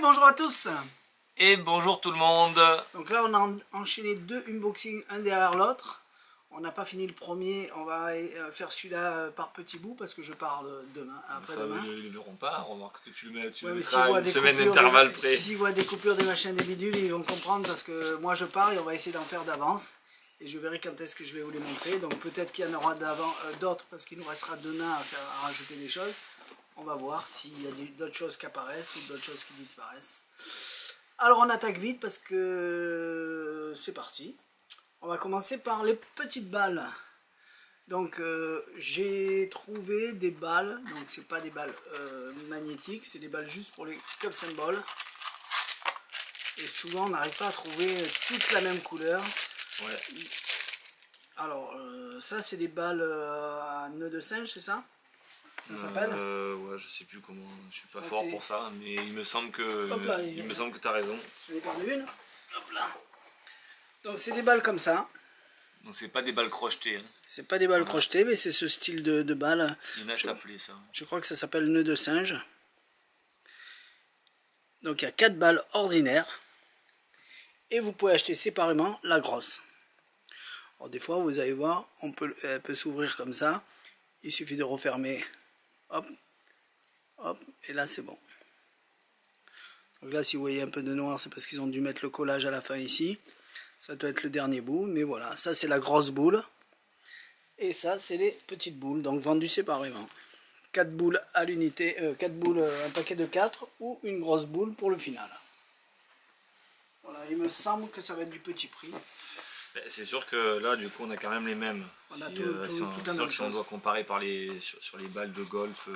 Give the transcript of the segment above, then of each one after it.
bonjour à tous. Et bonjour tout le monde. Donc là on a enchaîné deux unboxings un derrière l'autre. On n'a pas fini le premier, on va faire celui-là par petits bouts parce que je pars demain, après-demain. Ils ne le verront pas, remarque que tu le mets, mettras une semaine d'intervalle près. S'ils voient des coupures, des machins, des bidules, ils vont comprendre parce que moi je pars et on va essayer d'en faire d'avance. Et je verrai quand est-ce que je vais vous les montrer. Donc peut-être qu'il y en aura d'autres parce qu'il nous restera demain à rajouter des choses. On va voir s'il y a d'autres choses qui apparaissent ou d'autres choses qui disparaissent. Alors on attaque vite parce que c'est parti. On va commencer par les petites balles. Donc j'ai trouvé des balles, donc c'est pas des balles magnétiques, c'est des balles juste pour les cups and balls. Et souvent on n'arrive pas à trouver toute la même couleur. Ouais. Alors ça c'est des balles à nœud de singe, c'est ça? Ça s'appelle ouais, je sais plus comment, je suis pas fort pour ça, mais il me semble que tu as raison. Je vais prendre une. Hop là. Donc c'est des balles comme ça. Donc c'est pas des balles crochetées. Hein. C'est pas des balles crochetées, mais c'est ce style de balles. Il y en a s'appelait ça. Je crois que ça s'appelle nœud de singe. Donc il y a 4 balles ordinaires. Et vous pouvez acheter séparément la grosse. Alors des fois vous allez voir, elle peut s'ouvrir comme ça. Il suffit de refermer. Hop, hop, et là c'est bon. Donc là si vous voyez un peu de noir, c'est parce qu'ils ont dû mettre le collage à la fin ici. Ça doit être le dernier bout, mais voilà, ça c'est la grosse boule. Et ça c'est les petites boules, donc vendues séparément. 4 boules à l'unité, 4 boules, un paquet de 4 ou une grosse boule pour le final. Voilà, il me semble que ça va être du petit prix. C'est sûr que là du coup on a quand même les mêmes. On a si on doit comparer sur les balles de golf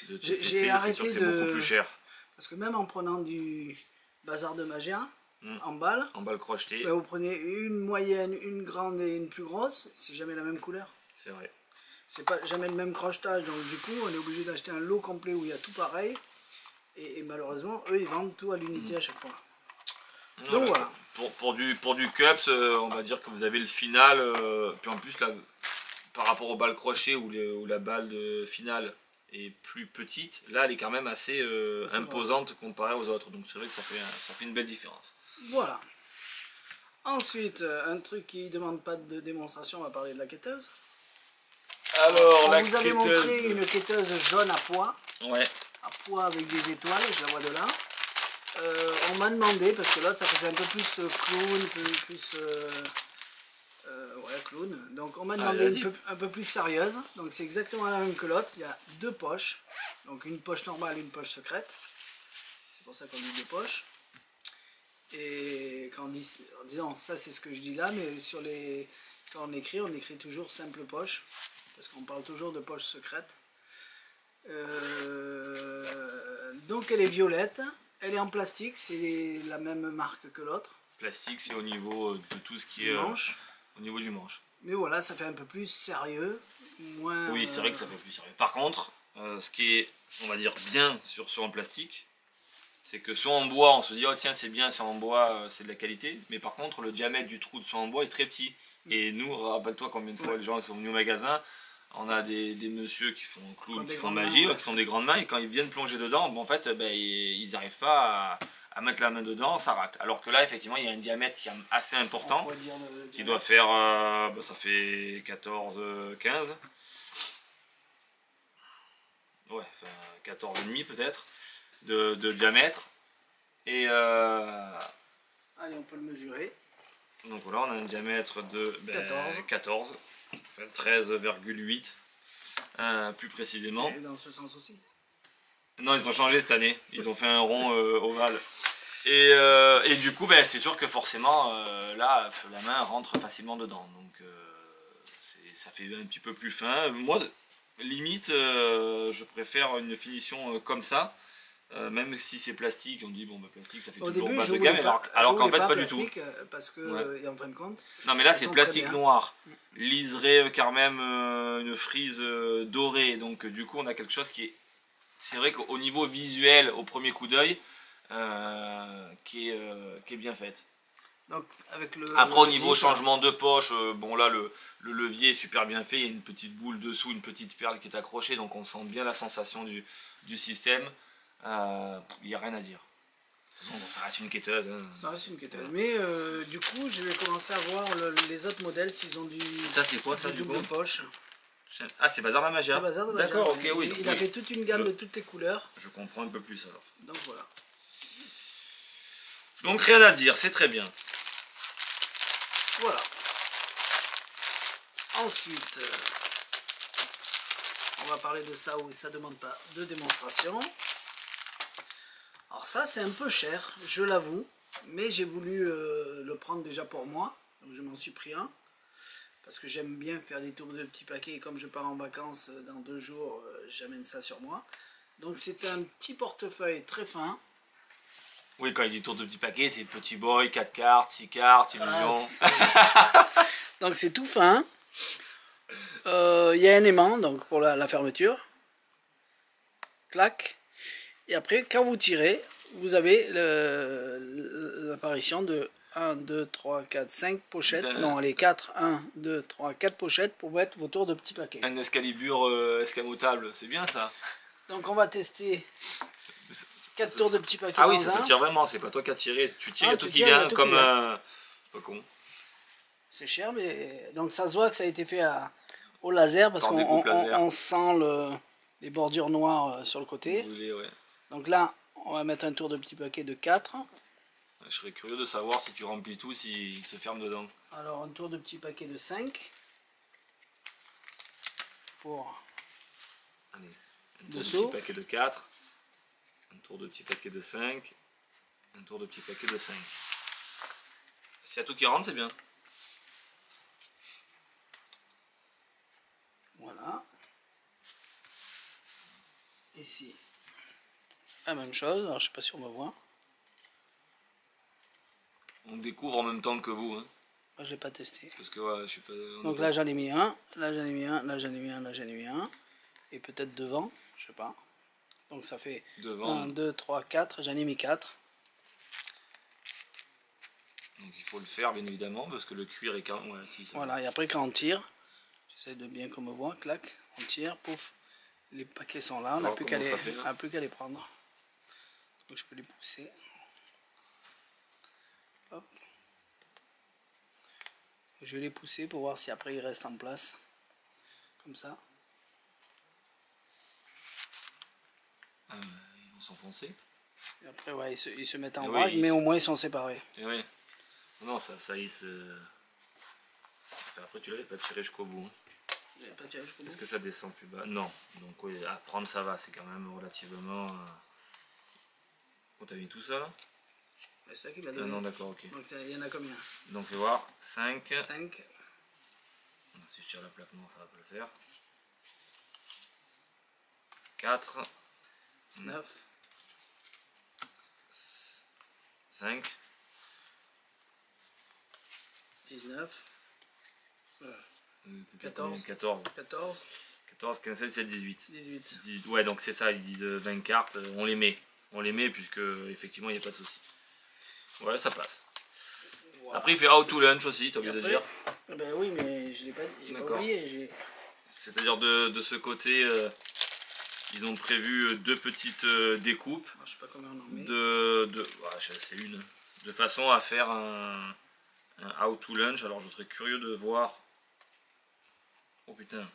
de TCC, j'ai arrêté c'est beaucoup plus cher. Parce que même en prenant du bazar de Magia, en balles crochetées, vous prenez une moyenne, une grande et une plus grosse, c'est jamais la même couleur. C'est vrai. C'est pas jamais le même crochetage, donc du coup on est obligé d'acheter un lot complet où il y a tout pareil. Et malheureusement eux ils vendent tout à l'unité à chaque fois. Donc voilà. Pour du cups, on va dire que vous avez le final, puis en plus là, par rapport aux balles crochet où la balle de finale est plus petite, là elle est quand même assez imposante comparée aux autres, donc c'est vrai que ça fait une belle différence. Voilà. Ensuite, un truc qui ne demande pas de démonstration, on va parler de la quêteuse. Alors, on vous avait montré une quêteuse jaune à pois. Ouais. À pois avec des étoiles, je la vois de là. On m'a demandé, parce que là ça faisait un peu plus clown, plus ouais, clown. Donc on m'a demandé un peu plus sérieuse. Donc c'est exactement la même que l'autre. Il y a deux poches. Donc une poche normale, une poche secrète. C'est pour ça qu'on dit deux poches. Et quand en disant ça c'est ce que je dis là, mais quand on écrit toujours simple poche. Parce qu'on parle toujours de poche secrète. Donc elle est violette. Elle est en plastique, c'est la même marque que l'autre. Plastique, c'est au niveau de tout ce qui est au niveau du manche. Mais voilà, ça fait un peu plus sérieux, moins. Oui, c'est vrai que ça fait plus sérieux. Par contre, ce qui est, on va dire, bien sur en plastique, c'est que soit en bois, on se dit oh tiens c'est bien, c'est en bois, c'est de la qualité. Mais par contre, le diamètre du trou de soit en bois est très petit. Et nous, rappelle-toi combien de fois les gens sont venus au magasin. On a des messieurs qui font clown, qui font magie, qui sont des grandes mains, et quand ils viennent plonger dedans, bon, en fait, ils n'arrivent pas à mettre la main dedans, ça rate. Alors que là, effectivement, il y a un diamètre qui est assez important, qui doit faire, ça fait 14, 15. Ouais, enfin 14,5 peut-être, de diamètre. Et allez, on peut le mesurer. Donc voilà, on a un diamètre de 14. Enfin 13,8 plus précisément. Et dans ce sens aussi. Non, ils ont changé cette année. Ils ont fait un rond ovale. Et du coup, c'est sûr que forcément, là, la main rentre facilement dedans. Donc ça fait un petit peu plus fin. Moi, limite, je préfère une finition comme ça. Même si c'est plastique, on dit bon plastique ça fait toujours bas de gamme, alors qu'en fait pas du tout. Parce que, et en fin de compte, non mais là c'est plastique noir, liseré quand même une frise dorée, donc du coup on a quelque chose qui est, c'est vrai qu'au niveau visuel, au premier coup d'œil, qui est bien faite. Donc, après au niveau changement de poche, bon là le levier est super bien fait, il y a une petite boule dessous, une petite perle qui est accrochée, donc on sent bien la sensation du système. il n'y a rien à dire. De toute façon, ça reste une quêteuse. Hein. Ça reste une quêteuse. Mais du coup, je vais commencer à voir les autres modèles s'ils ont du. Ça, c'est quoi ça du coup? Double poche. Ah, c'est Bazar de la Magia. D'accord, ok, oui. Il a fait toute une gamme de toutes les couleurs. Je comprends un peu plus alors. Donc voilà. Donc rien à dire, c'est très bien. Voilà. Ensuite, on va parler de ça où ça ne demande pas de démonstration. Alors ça, c'est un peu cher, je l'avoue. Mais j'ai voulu le prendre déjà pour moi. Donc je m'en suis pris un. Parce que j'aime bien faire des tours de petits paquets. Et comme je pars en vacances dans 2 jours, j'amène ça sur moi. Donc c'est un petit portefeuille très fin. Oui, quand il dit tour de petits paquets, c'est petit boy, 4 cartes, 6 cartes, illusion. Donc c'est tout fin. Il y a un aimant donc pour la fermeture. Clac. Et après, quand vous tirez, vous avez l'apparition de 1, 2, 3, 4, 5 pochettes. Non, allez, 4, 1, 2, 3, 4 pochettes pour mettre vos tours de petits paquets. Un escalibur escamotable, c'est bien ça. Donc on va tester 4 tours de petits paquets. Ah oui, ça se tire vraiment, c'est pas toi qui as tiré. Tu tires et tout qui vient comme un... Pas con. C'est cher, mais... Donc ça se voit que ça a été fait au laser parce qu'on sent les bordures noires sur le côté. Brûlé, ouais. Donc là, on va mettre un tour de petit paquet de 4. Je serais curieux de savoir si tu remplis tout, s'il se ferme dedans. Alors un tour de petit paquet de 5. Pour... Allez, un tour de petit paquet de 4. Un tour de petit paquet de 5. Un tour de petit paquet de 5. S'il y a tout qui rentre, c'est bien. Voilà. Ici, la même chose. Alors je sais pas si on me voit. On découvre en même temps que vous. Hein. Moi j'ai pas testé. Parce que ouais, je suis pas. Donc là j'en ai mis un, là j'en ai mis un, là j'en ai mis un, là j'en ai mis un. Et peut-être devant, je sais pas. Donc ça fait devant. 1, 2, 3, 4. J'en ai mis 4. Donc il faut le faire bien évidemment parce que le cuir est quand même... Ouais, si, ça voilà, et après quand on tire, j'essaie de bien qu'on me voit, clac, on tire, pouf. Les paquets sont là, on n'a plus qu'à les prendre. Donc je peux les pousser. Hop. Je vais les pousser pour voir si après ils restent en place. Comme ça. Ils vont s'enfoncer. Et après ouais, ils se mettent en vrac, mais au moins ils sont séparés. Et oui. Non, ça il se... Enfin, après tu l'avais pas tiré jusqu'au bout. Hein. Est-ce que ça descend plus bas? Non. Donc oui, à prendre ça va, c'est quand même relativement... Oh, t'as mis tout ça là? C'est ça qui m'a donné. Non, d'accord, ok. Donc il y en a combien? Donc fais voir, 5. 5. Si je tire la plaque, non, ça va pas le faire. 4. 9. 5. 19. 14. 14. 14, 15, 16, 17, 18. 18. Ouais, donc c'est ça, ils disent 20 cartes, on les met. On les met puisque effectivement il n'y a pas de souci. Ouais, ça passe. Voilà. Après il fait out to lunch aussi, t'as oublié de dire. Ben oui, mais je l'ai pas oublié. C'est-à-dire de ce côté, ils ont prévu 2 petites découpes. Alors, je sais pas comment on en met. C'est une. De façon à faire un out to lunch. Alors je serais curieux de voir. Oh putain,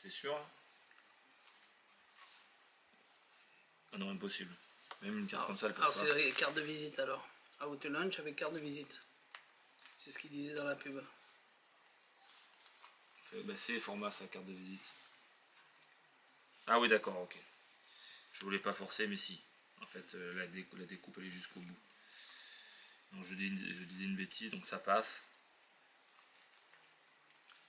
t'es sûr? Ah non, impossible. Même une carte comme ça, elle passe pas. Alors c'est les cartes de visite alors. Out to lunch avec carte de visite. C'est ce qu'il disait dans la pub. C'est format sa carte de visite. Ah oui d'accord, ok. Je voulais pas forcer mais si. En fait la découpe elle est jusqu'au bout. Donc je disais une bêtise, donc ça passe.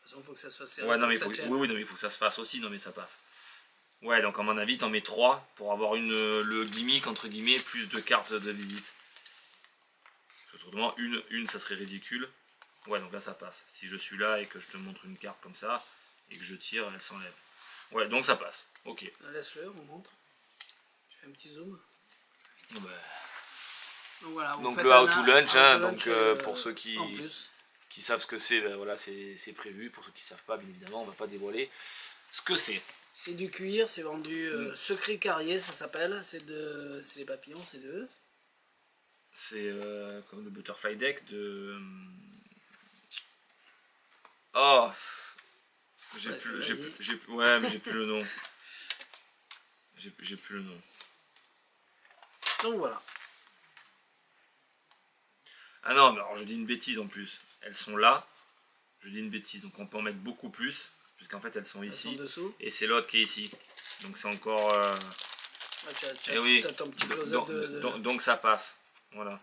De toute façon il faut que ça soit serré. Ouais non mais il faut que ça se fasse aussi, non mais ça passe. Ouais donc à mon avis t'en mets 3 pour avoir le gimmick entre guillemets plus 2 cartes de visite. Autrement une ça serait ridicule. Ouais donc là ça passe. Si je suis là et que je te montre une carte comme ça et que je tire, elle s'enlève. Ouais donc ça passe. Ok. Laisse-le, on montre. Tu fais un petit zoom. Bah. Donc voilà. Donc le out to lunch, hein, donc pour ceux qui savent ce que c'est, ben voilà, c'est prévu. Pour ceux qui ne savent pas, bien évidemment, on ne va pas dévoiler. ce que c'est. C'est du cuir, c'est vendu secret carrier, ça s'appelle. C'est les papillons, c'est de... C'est comme le butterfly deck de... Oh, j'ai plus, ouais, mais j'ai plus le nom. J'ai plus le nom. Donc voilà. Ah non, mais alors je dis une bêtise en plus. Elles sont là. Je dis une bêtise, donc on peut en mettre beaucoup plus, puisqu'en fait elles sont ici. Elles sont dessous. Et c'est l'autre qui est ici. Donc c'est encore... Ah, eh oui, ton petit close-up donc ça passe. Voilà.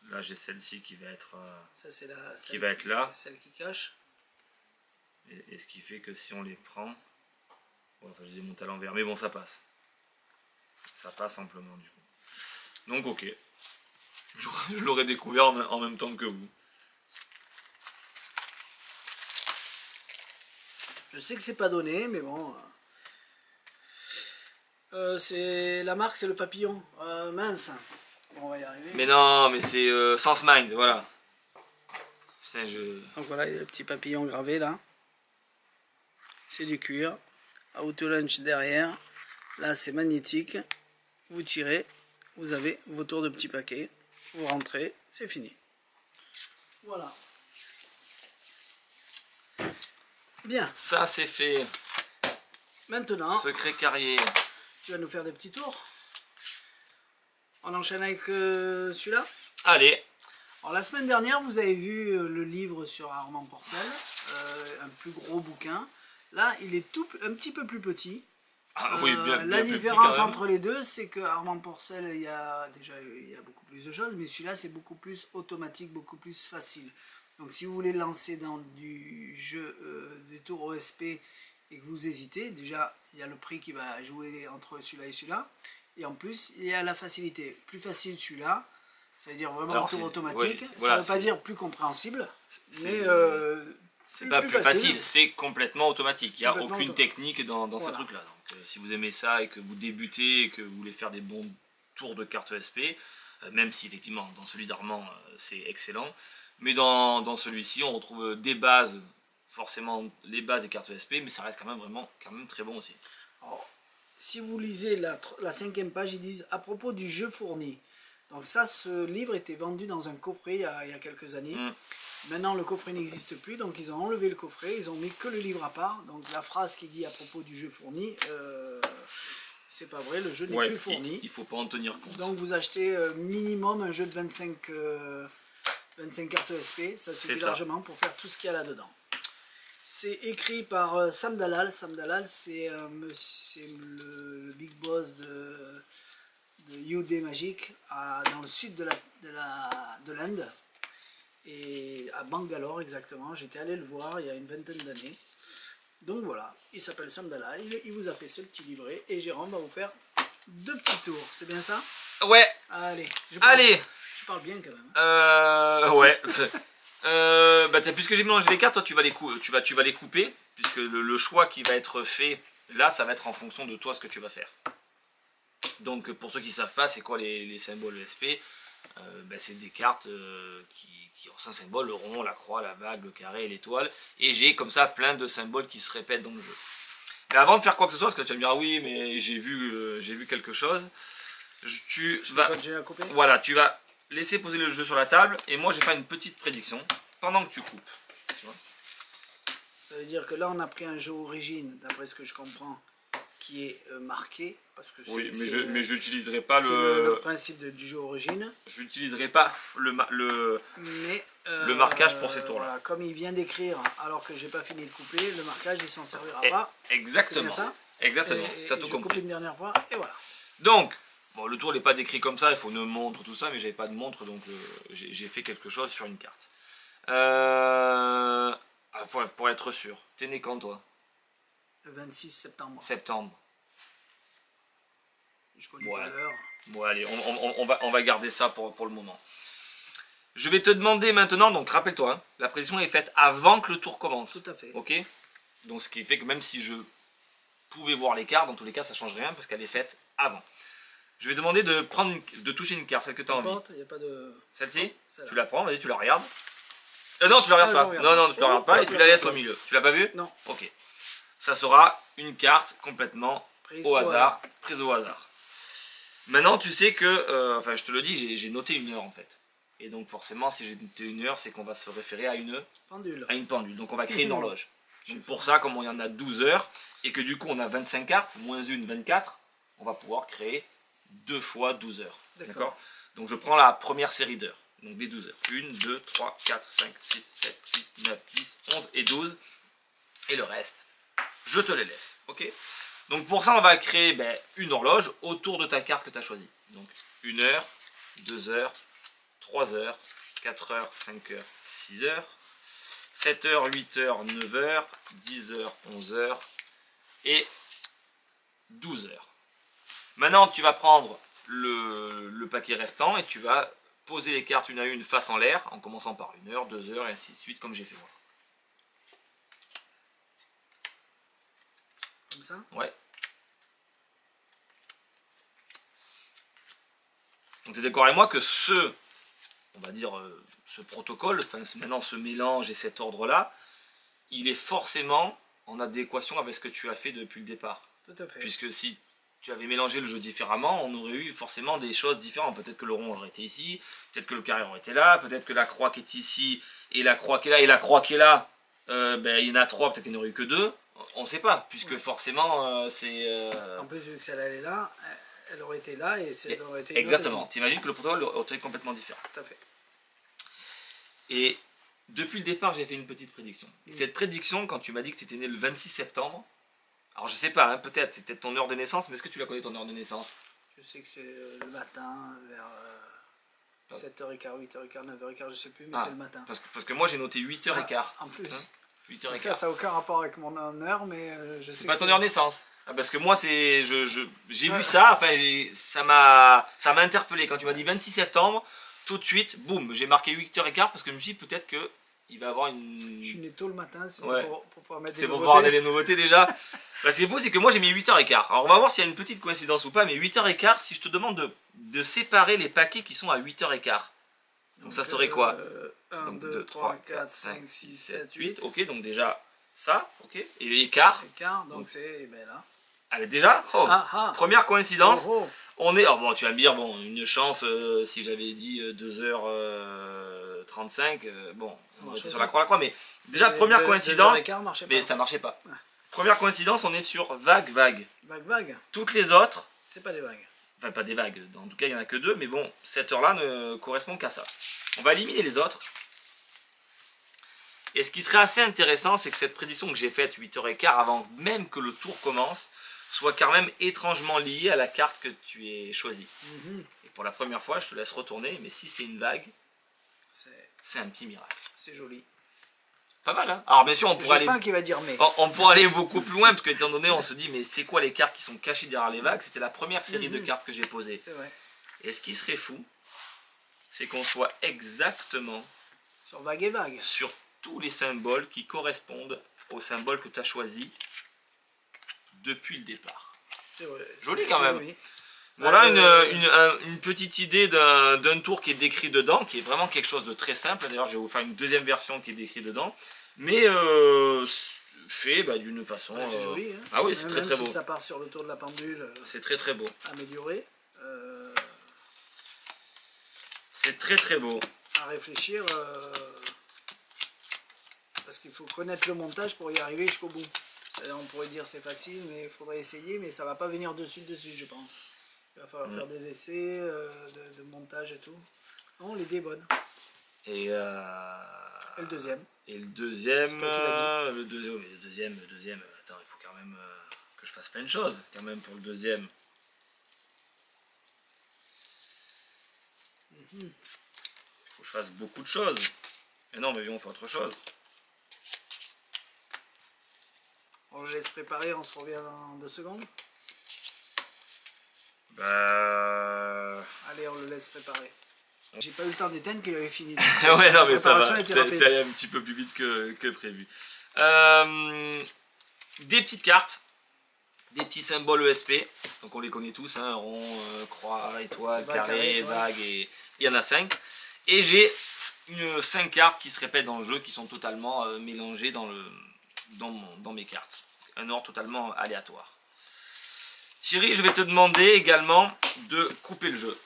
Là j'ai celle-ci qui va être... ça c'est qui va être là. Celle qui cache. Et ce qui fait que si on les prend... Ouais, enfin je les ai montés à l'envers, mais bon ça passe. Ça passe amplement du coup. Donc ok. Je l'aurais découvert en même temps que vous. Je sais que c'est pas donné, mais bon. C'est la marque, c'est le papillon. Mince. Bon, on va y arriver. Mais non, mais c'est Sense Mind, voilà. Putain, Donc voilà, il y a le petit papillon gravé là. C'est du cuir. Auto lunch derrière. Là, c'est magnétique. Vous tirez, vous avez vos tours de petits paquets. Vous rentrez, c'est fini. Voilà. Bien. Ça, c'est fait. Maintenant, Secret carrier. tu vas nous faire des petits tours. On enchaîne avec celui-là. Allez. Alors, la semaine dernière, vous avez vu le livre sur Armand Porcel, un plus gros bouquin. Là, il est un petit peu plus petit. Ah, oui, bien la plus différence petit entre les deux, c'est que Armand Porcel, il y a beaucoup plus de choses, mais celui-là, c'est beaucoup plus automatique, beaucoup plus facile. Donc, si vous voulez lancer dans du jeu des tours OSP et que vous hésitez, déjà, il y a le prix qui va jouer entre celui-là et celui-là. Et en plus, il y a la facilité. Plus facile celui-là, ça veut dire vraiment un tour automatique. Ça ne veut pas dire plus compréhensible, mais... c'est pas plus facile, c'est complètement automatique. Il n'y a aucune technique dans voilà. ces trucs-là. Donc, si vous aimez ça et que vous débutez et que vous voulez faire des bons tours de cartes ESP, même si effectivement dans celui d'Armand c'est excellent, mais dans celui-ci on retrouve des bases, forcément les bases des cartes ESP, mais ça reste quand même très bon aussi. Alors, si vous lisez la 5e page, ils disent à propos du jeu fourni. Donc ça, ce livre était vendu dans un coffret il y a quelques années. Maintenant, le coffret n'existe plus, donc ils ont enlevé le coffret, ils ont mis que le livre à part. Donc la phrase qui dit à propos du jeu fourni, c'est pas vrai, le jeu n'est plus fourni. Il faut pas en tenir compte. Donc vous achetez minimum un jeu de 25 cartes ESP, ça suffit largement pour faire tout ce qu'il y a là-dedans. C'est écrit par Sam Dalal. Sam Dalal, c'est le big boss de UD Magic dans le sud de l'Inde. Et à Bangalore exactement, j'étais allé le voir il y a une vingtaine d'années. Donc voilà, il s'appelle Sam Dalal, il vous a fait ce petit livret et Jérôme va vous faire 2 petits tours, c'est bien ça? Ouais. Allez, je parle bien quand même. Ouais. Puisque j'ai mélangé les cartes, toi tu vas les couper, puisque le choix qui va être fait là, ça va être en fonction de toi ce que tu vas faire. Donc pour ceux qui ne savent pas, c'est quoi les symboles ESP? C'est des cartes qui ont 5 symboles, le rond, la croix, la vague, le carré et l'étoile. Et j'ai comme ça plein de symboles qui se répètent dans le jeu. Mais avant de faire quoi que ce soit, parce que tu vas me dire oui, mais j'ai vu quelque chose, tu vas laisser poser le jeu sur la table et moi je vais faire une petite prédiction pendant que tu coupes. Tu vois, ça veut dire que là on a pris un jeu origine, d'après ce que je comprends, qui est marqué. Parce que oui, mais je n'utiliserai pas le principe du jeu origine. Je n'utiliserai pas le marquage pour ces tours-là. Voilà, comme il vient d'écrire, alors que j'ai pas fini de couper, le marquage il s'en servira pas. Exactement. C'est bien ça. Exactement. Tu as tout compris. Je coupe une dernière fois et voilà. Donc, bon, le tour n'est pas décrit comme ça, il faut une montre, tout ça, mais j'avais pas de montre, donc j'ai fait quelque chose sur une carte. Pour être sûr, t'es né quand toi? Le 26 septembre. Septembre. Je connais pas l'heure. Bon allez, on va garder ça pour le moment. Je vais te demander maintenant, donc rappelle-toi, hein, la prédiction est faite avant que le tour commence. Tout à fait. Ok. Donc ce qui fait que même si je pouvais voir les cartes, dans tous les cas ça change rien parce qu'elle est faite avant. Je vais te demander de toucher une carte, celle que tu as envie. Y a pas de... Celle-ci, tu la prends, vas-y, tu la regardes. Non, tu la regardes pas. Non, tu la regardes pas et tu la laisses au milieu. Tu l'as pas vu? Non. Ok. ça sera une carte complètement Prise au hasard, prise au hasard. Maintenant, tu sais que, enfin je te le dis, j'ai noté une heure en fait. Et donc forcément, si j'ai noté une heure, c'est qu'on va se référer à une pendule. Donc on va créer une horloge. Donc pour ça, comme il y en a 12 heures, et que du coup on a 25 cartes, moins une, 24, on va pouvoir créer 2 fois 12 heures. D'accord. Donc je prends la première série d'heures. Donc les 12 heures. 1, 2, 3, 4, 5, 6, 7, 8, 9, 10, 11 et 12. Et le reste, je te les laisse. Ok. Donc pour ça, on va créer une horloge autour de ta carte que tu as choisie. Donc 1 heure, 2 heures, 3 heures, 4 heures, 5 heures, 6 heures, 7 heures, 8 heures, 9 heures, 10 heures, 11 heures et 12 heures. Maintenant, tu vas prendre le paquet restant et tu vas poser les cartes une à une face en l'air en commençant par 1 heure, 2 heures et ainsi de suite comme j'ai fait moi. Comme ça? Ouais. Donc tu es d'accord avec moi que on va dire, ce protocole, enfin maintenant ce mélange et cet ordre-là, il est forcément en adéquation avec ce que tu as fait depuis le départ. Tout à fait. Puisque si tu avais mélangé le jeu différemment, on aurait eu forcément des choses différentes. Peut-être que le rond aurait été ici, peut-être que le carré aurait été là, peut-être que la croix qui est ici et la croix qui est là et la croix qui est là, il y en a 3, peut-être qu'il n'y en aurait eu que 2. On ne sait pas, puisque forcément c'est... En plus, vu que celle-là elle est là, elle aurait été là et celle aurait été... Exactement. T'imagines que le protocole aurait été complètement différent. Tout à fait. Et depuis le départ, j'ai fait une petite prédiction. Et cette prédiction, quand tu m'as dit que tu étais né le 26 septembre, alors je sais pas, hein, peut-être, c'est peut-être ton heure de naissance, mais est-ce que tu la connais ton heure de naissance? Je sais que c'est le matin, vers 7h15, 8h15, 9h15, je sais plus, mais c'est le matin. Parce que moi j'ai noté 8h15. En plus. Hein, 8h15. Ça n'a aucun rapport avec mon heure, mais je sais c'est que pas ton heure de naissance. Ah, parce que moi j'ai vu ça, enfin ça m'a interpellé quand tu m'as dit 26 septembre, tout de suite, boum, j'ai marqué 8h15 parce que je me suis dit peut-être que il va avoir une... Je suis né tôt le matin, c'était pour pouvoir mettre des nouveautés. C'est pour pouvoir mettre les nouveautés déjà. Parce que c'est que moi j'ai mis 8h15. Alors on va voir s'il y a une petite coïncidence ou pas, mais 8h15, si je te demande de séparer les paquets qui sont à 8h15. Donc ça serait quoi? 1, 2, 3, 4, 5, 6, 7, 8. Ok, donc déjà ça, ok. Et écart. Donc c'est là. Allez, déjà, première coïncidence. On est, bon, tu vas me dire, bon, une chance, si j'avais dit 2h35, bon, on était sur la croix, mais déjà, première coïncidence, mais ça marchait pas. Ouais. Première coïncidence, on est sur vague. Vague. Toutes les autres, c'est pas des vagues. Enfin, pas des vagues, en tout cas, il n'y en a que 2, mais bon, cette heure-là ne correspond qu'à ça. On va éliminer les autres. Et ce qui serait assez intéressant, c'est que cette prédiction que j'ai faite 8h15, avant même que le tour commence, soit quand même étrangement liée à la carte que tu aies choisie. Et pour la première fois, je te laisse retourner, mais si c'est une vague, c'est un petit miracle. C'est joli. Pas mal, hein? Alors bien sûr, on pourrait aller... qu'il va dire mais. On pourrait aller beaucoup plus loin, parce qu'étant donné, on se dit, mais c'est quoi les cartes qui sont cachées derrière les vagues? C'était la première série de cartes que j'ai posées. C'est vrai. Et ce qui serait fou, c'est qu'on soit exactement... Sur vague et vague. Sur tous les symboles qui correspondent au symbole que tu as choisi depuis le départ. Joli quand même. Joli. Voilà une petite idée d'un tour qui est décrit dedans, qui est vraiment quelque chose de très simple. D'ailleurs, je vais vous faire une deuxième version qui est décrite dedans. Mais fait d'une façon... c'est joli. Hein. Ah oui, c'est très beau. Si ça part sur le tour de la pendule. C'est très beau. Amélioré. C'est très beau. À réfléchir... Parce qu'il faut connaître le montage pour y arriver jusqu'au bout. On pourrait dire c'est facile, mais il faudrait essayer, mais ça va pas venir de suite, je pense. Il va falloir faire des essais de montage et tout. Non, l'idée est bonne. Et le deuxième. Et le deuxième, le deuxième, attends, il faut quand même que je fasse plein de choses, quand même, pour le deuxième. Il faut que je fasse beaucoup de choses. Mais non, mais on fait autre chose. On le laisse préparer, on se revient dans 2 secondes. Allez, on le laisse préparer. J'ai pas eu le temps d'éteindre qu'il avait fini. Ouais, non, mais ça va. C'est allé un petit peu plus vite que prévu. Des petites cartes, des petits symboles ESP. Donc on les connaît tous, hein, rond, croix, étoile, carré, vague, et il y en a 5. Et j'ai 5 cartes qui se répètent dans le jeu, qui sont totalement mélangées dans mes cartes. un ordre totalement aléatoire. Thierry, je vais te demander également de couper le jeu.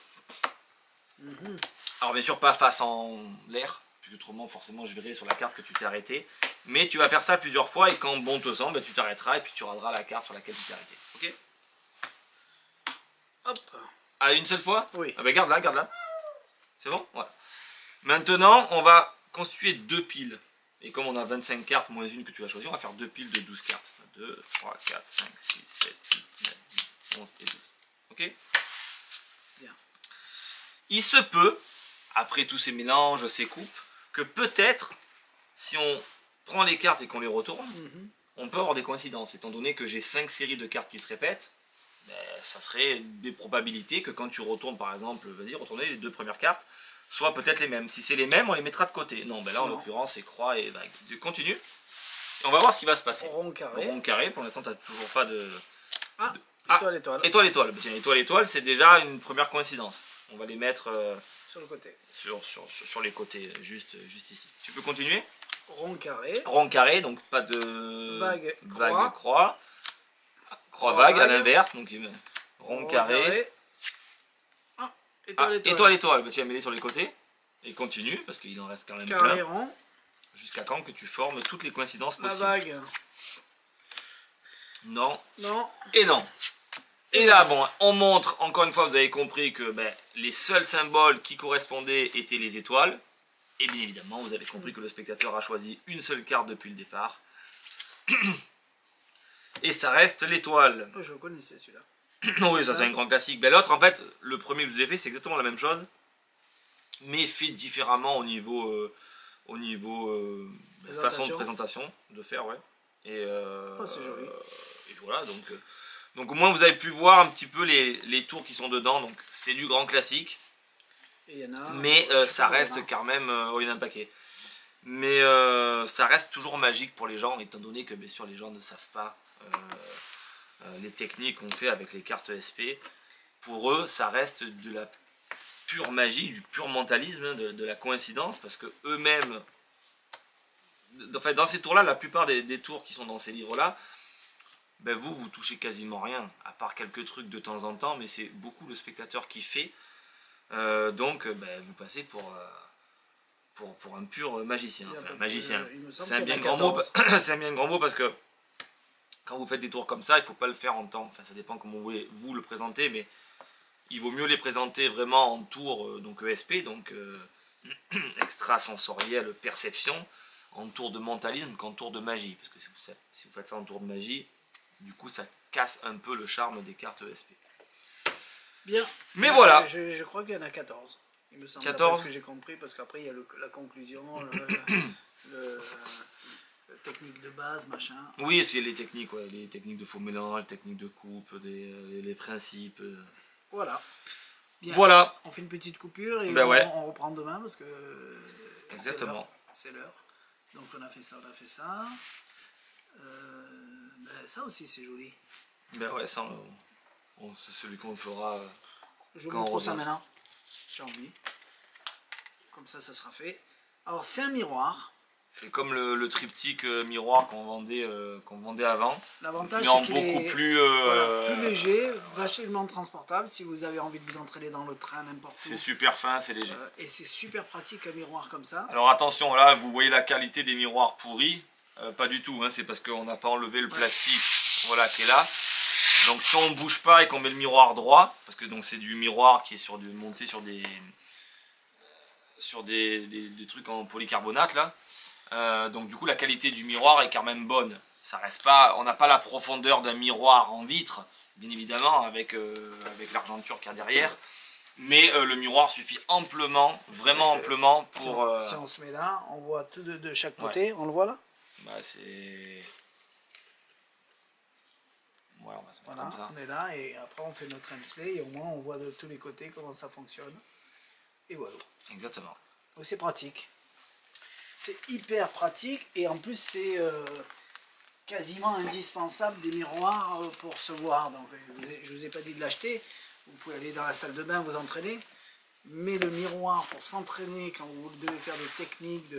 Alors bien sûr pas face en l'air, puisque autrement forcément je verrai sur la carte que tu t'es arrêté. Mais tu vas faire ça plusieurs fois et quand bon te semble, tu t'arrêteras et puis tu regarderas la carte sur laquelle tu t'es arrêté. Ok? Hop. À une seule fois? Oui. Ah ben garde-la, garde-la. C'est bon? Voilà. Maintenant, on va constituer deux piles. Et comme on a 25 cartes moins une que tu as choisi, on va faire deux piles de 12 cartes. 2, 3, 4, 5, 6, 7, 8, 9, 10, 11 et 12. Ok? Bien. Il se peut, après tous ces mélanges, ces coupes, que peut-être, si on prend les cartes et qu'on les retourne, on peut avoir des coïncidences. Étant donné que j'ai 5 séries de cartes qui se répètent, ben, ça serait des probabilités que quand tu retournes, par exemple, vas-y, retourner les deux premières cartes, soit peut-être les mêmes. Si c'est les mêmes, on les mettra de côté. Non, ben là, en l'occurrence, c'est croix et vague. Je continue. Et on va voir ce qui va se passer. Rond carré. Rond carré, pour l'instant, tu n'as toujours pas de... Étoile, étoile. Étoile, étoile. Tiens, étoile, étoile, c'est déjà une première coïncidence. On va les mettre sur le côté. Sur les côtés, juste ici. Tu peux continuer? Rond carré. Rond carré, donc pas de vague croix. Croix vague à l'inverse, donc rond carré. Ah, étoile, étoile. Étoile, étoile. Bah, tiens, mets-les sur les côtés. Et continue, parce qu'il en reste quand même carré, plein. rond. Jusqu'à quand que tu formes toutes les coïncidences possibles. La vague. Non. Non. Et non. Et là, bon, on montre, encore une fois, vous avez compris que les seuls symboles qui correspondaient étaient les étoiles. Et bien évidemment, vous avez compris que le spectateur a choisi une seule carte depuis le départ. Et ça reste l'étoile. Oh, je connaissais celui-là. Oui, ça c'est un grand classique. Ben, l'autre, en fait, le premier que je vous ai fait, c'est exactement la même chose. Mais fait différemment au niveau façon de présentation, de faire, ouais. Et, c'est joli. Et voilà, donc au moins vous avez pu voir un petit peu les tours qui sont dedans. Donc c'est du grand classique. Et y en a, mais ça reste quand même... il y en a un paquet. Mais ça reste toujours magique pour les gens, étant donné que bien sûr les gens ne savent pas les techniques qu'on fait avec les cartes SP. Pour eux, ça reste de la pure magie, du pur mentalisme, de la coïncidence, parce que eux-mêmes... Enfin, dans ces tours-là, la plupart des tours qui sont dans ces livres-là, ben vous touchez quasiment rien, à part quelques trucs de temps en temps, mais c'est beaucoup le spectateur qui fait. Donc vous passez pour un pur magicien. Enfin, magicien. C'est un bien grand mot. C'est un bien grand mot parce que quand vous faites des tours comme ça, il ne faut pas le faire en temps. Enfin, ça dépend comment vous le présentez, mais il vaut mieux les présenter vraiment en tour donc ESP, donc extrasensoriel perception, en tour de mentalisme qu'en tour de magie. Parce que si vous faites ça en tour de magie, du coup ça casse un peu le charme des cartes ESP. Bien. Mais voilà. Je crois qu'il y en a 14. Il me semble. 14. Ce que j'ai compris, parce qu'après il y a la conclusion, le technique de base, machin. Oui, il y a les techniques, ouais, les techniques de faux mélange, les techniques de coupe, les principes. Voilà. Bien. Voilà. On fait une petite coupure et on reprend demain parce que exactement. C'est l'heure. Donc on a fait ça, ça aussi c'est joli. Ben ouais, ça, c'est celui qu'on fera. Je vous montre ça maintenant. J'ai envie. Comme ça sera fait. Alors c'est un miroir. C'est comme le triptyque miroir qu'on vendait avant. L'avantage c'est qu'il est beaucoup plus, plus léger, facilement transportable si vous avez envie de vous entraîner dans le train n'importe où. C'est super fin, c'est léger. Et c'est super pratique un miroir comme ça. Alors attention, là vous voyez la qualité des miroirs pourris. Pas du tout, hein, c'est parce qu'on n'a pas enlevé le plastique voilà, qui est là. Donc si on ne bouge pas et qu'on met le miroir droit, parce que c'est du miroir qui est monté sur des trucs en polycarbonate là. Donc du coup la qualité du miroir est quand même bonne. Ça reste pas, on n'a pas la profondeur d'un miroir en vitre, bien évidemment, avec l'argenture qu'il y a derrière. Mais le miroir suffit amplement, vraiment amplement pour... Si on se met là, on voit tout de chaque côté, on le voit là. Bah c'est... Ouais, on va se mettre comme ça. On est là et après on fait notre Hemsley et au moins on voit de tous les côtés comment ça fonctionne. Et voilà. Exactement. Donc c'est pratique. C'est hyper pratique et en plus c'est quasiment indispensable des miroirs pour se voir. Donc je vous ai pas dit de l'acheter. Vous pouvez aller dans la salle de bain vous entraîner. Mais le miroir pour s'entraîner quand vous devez faire des techniques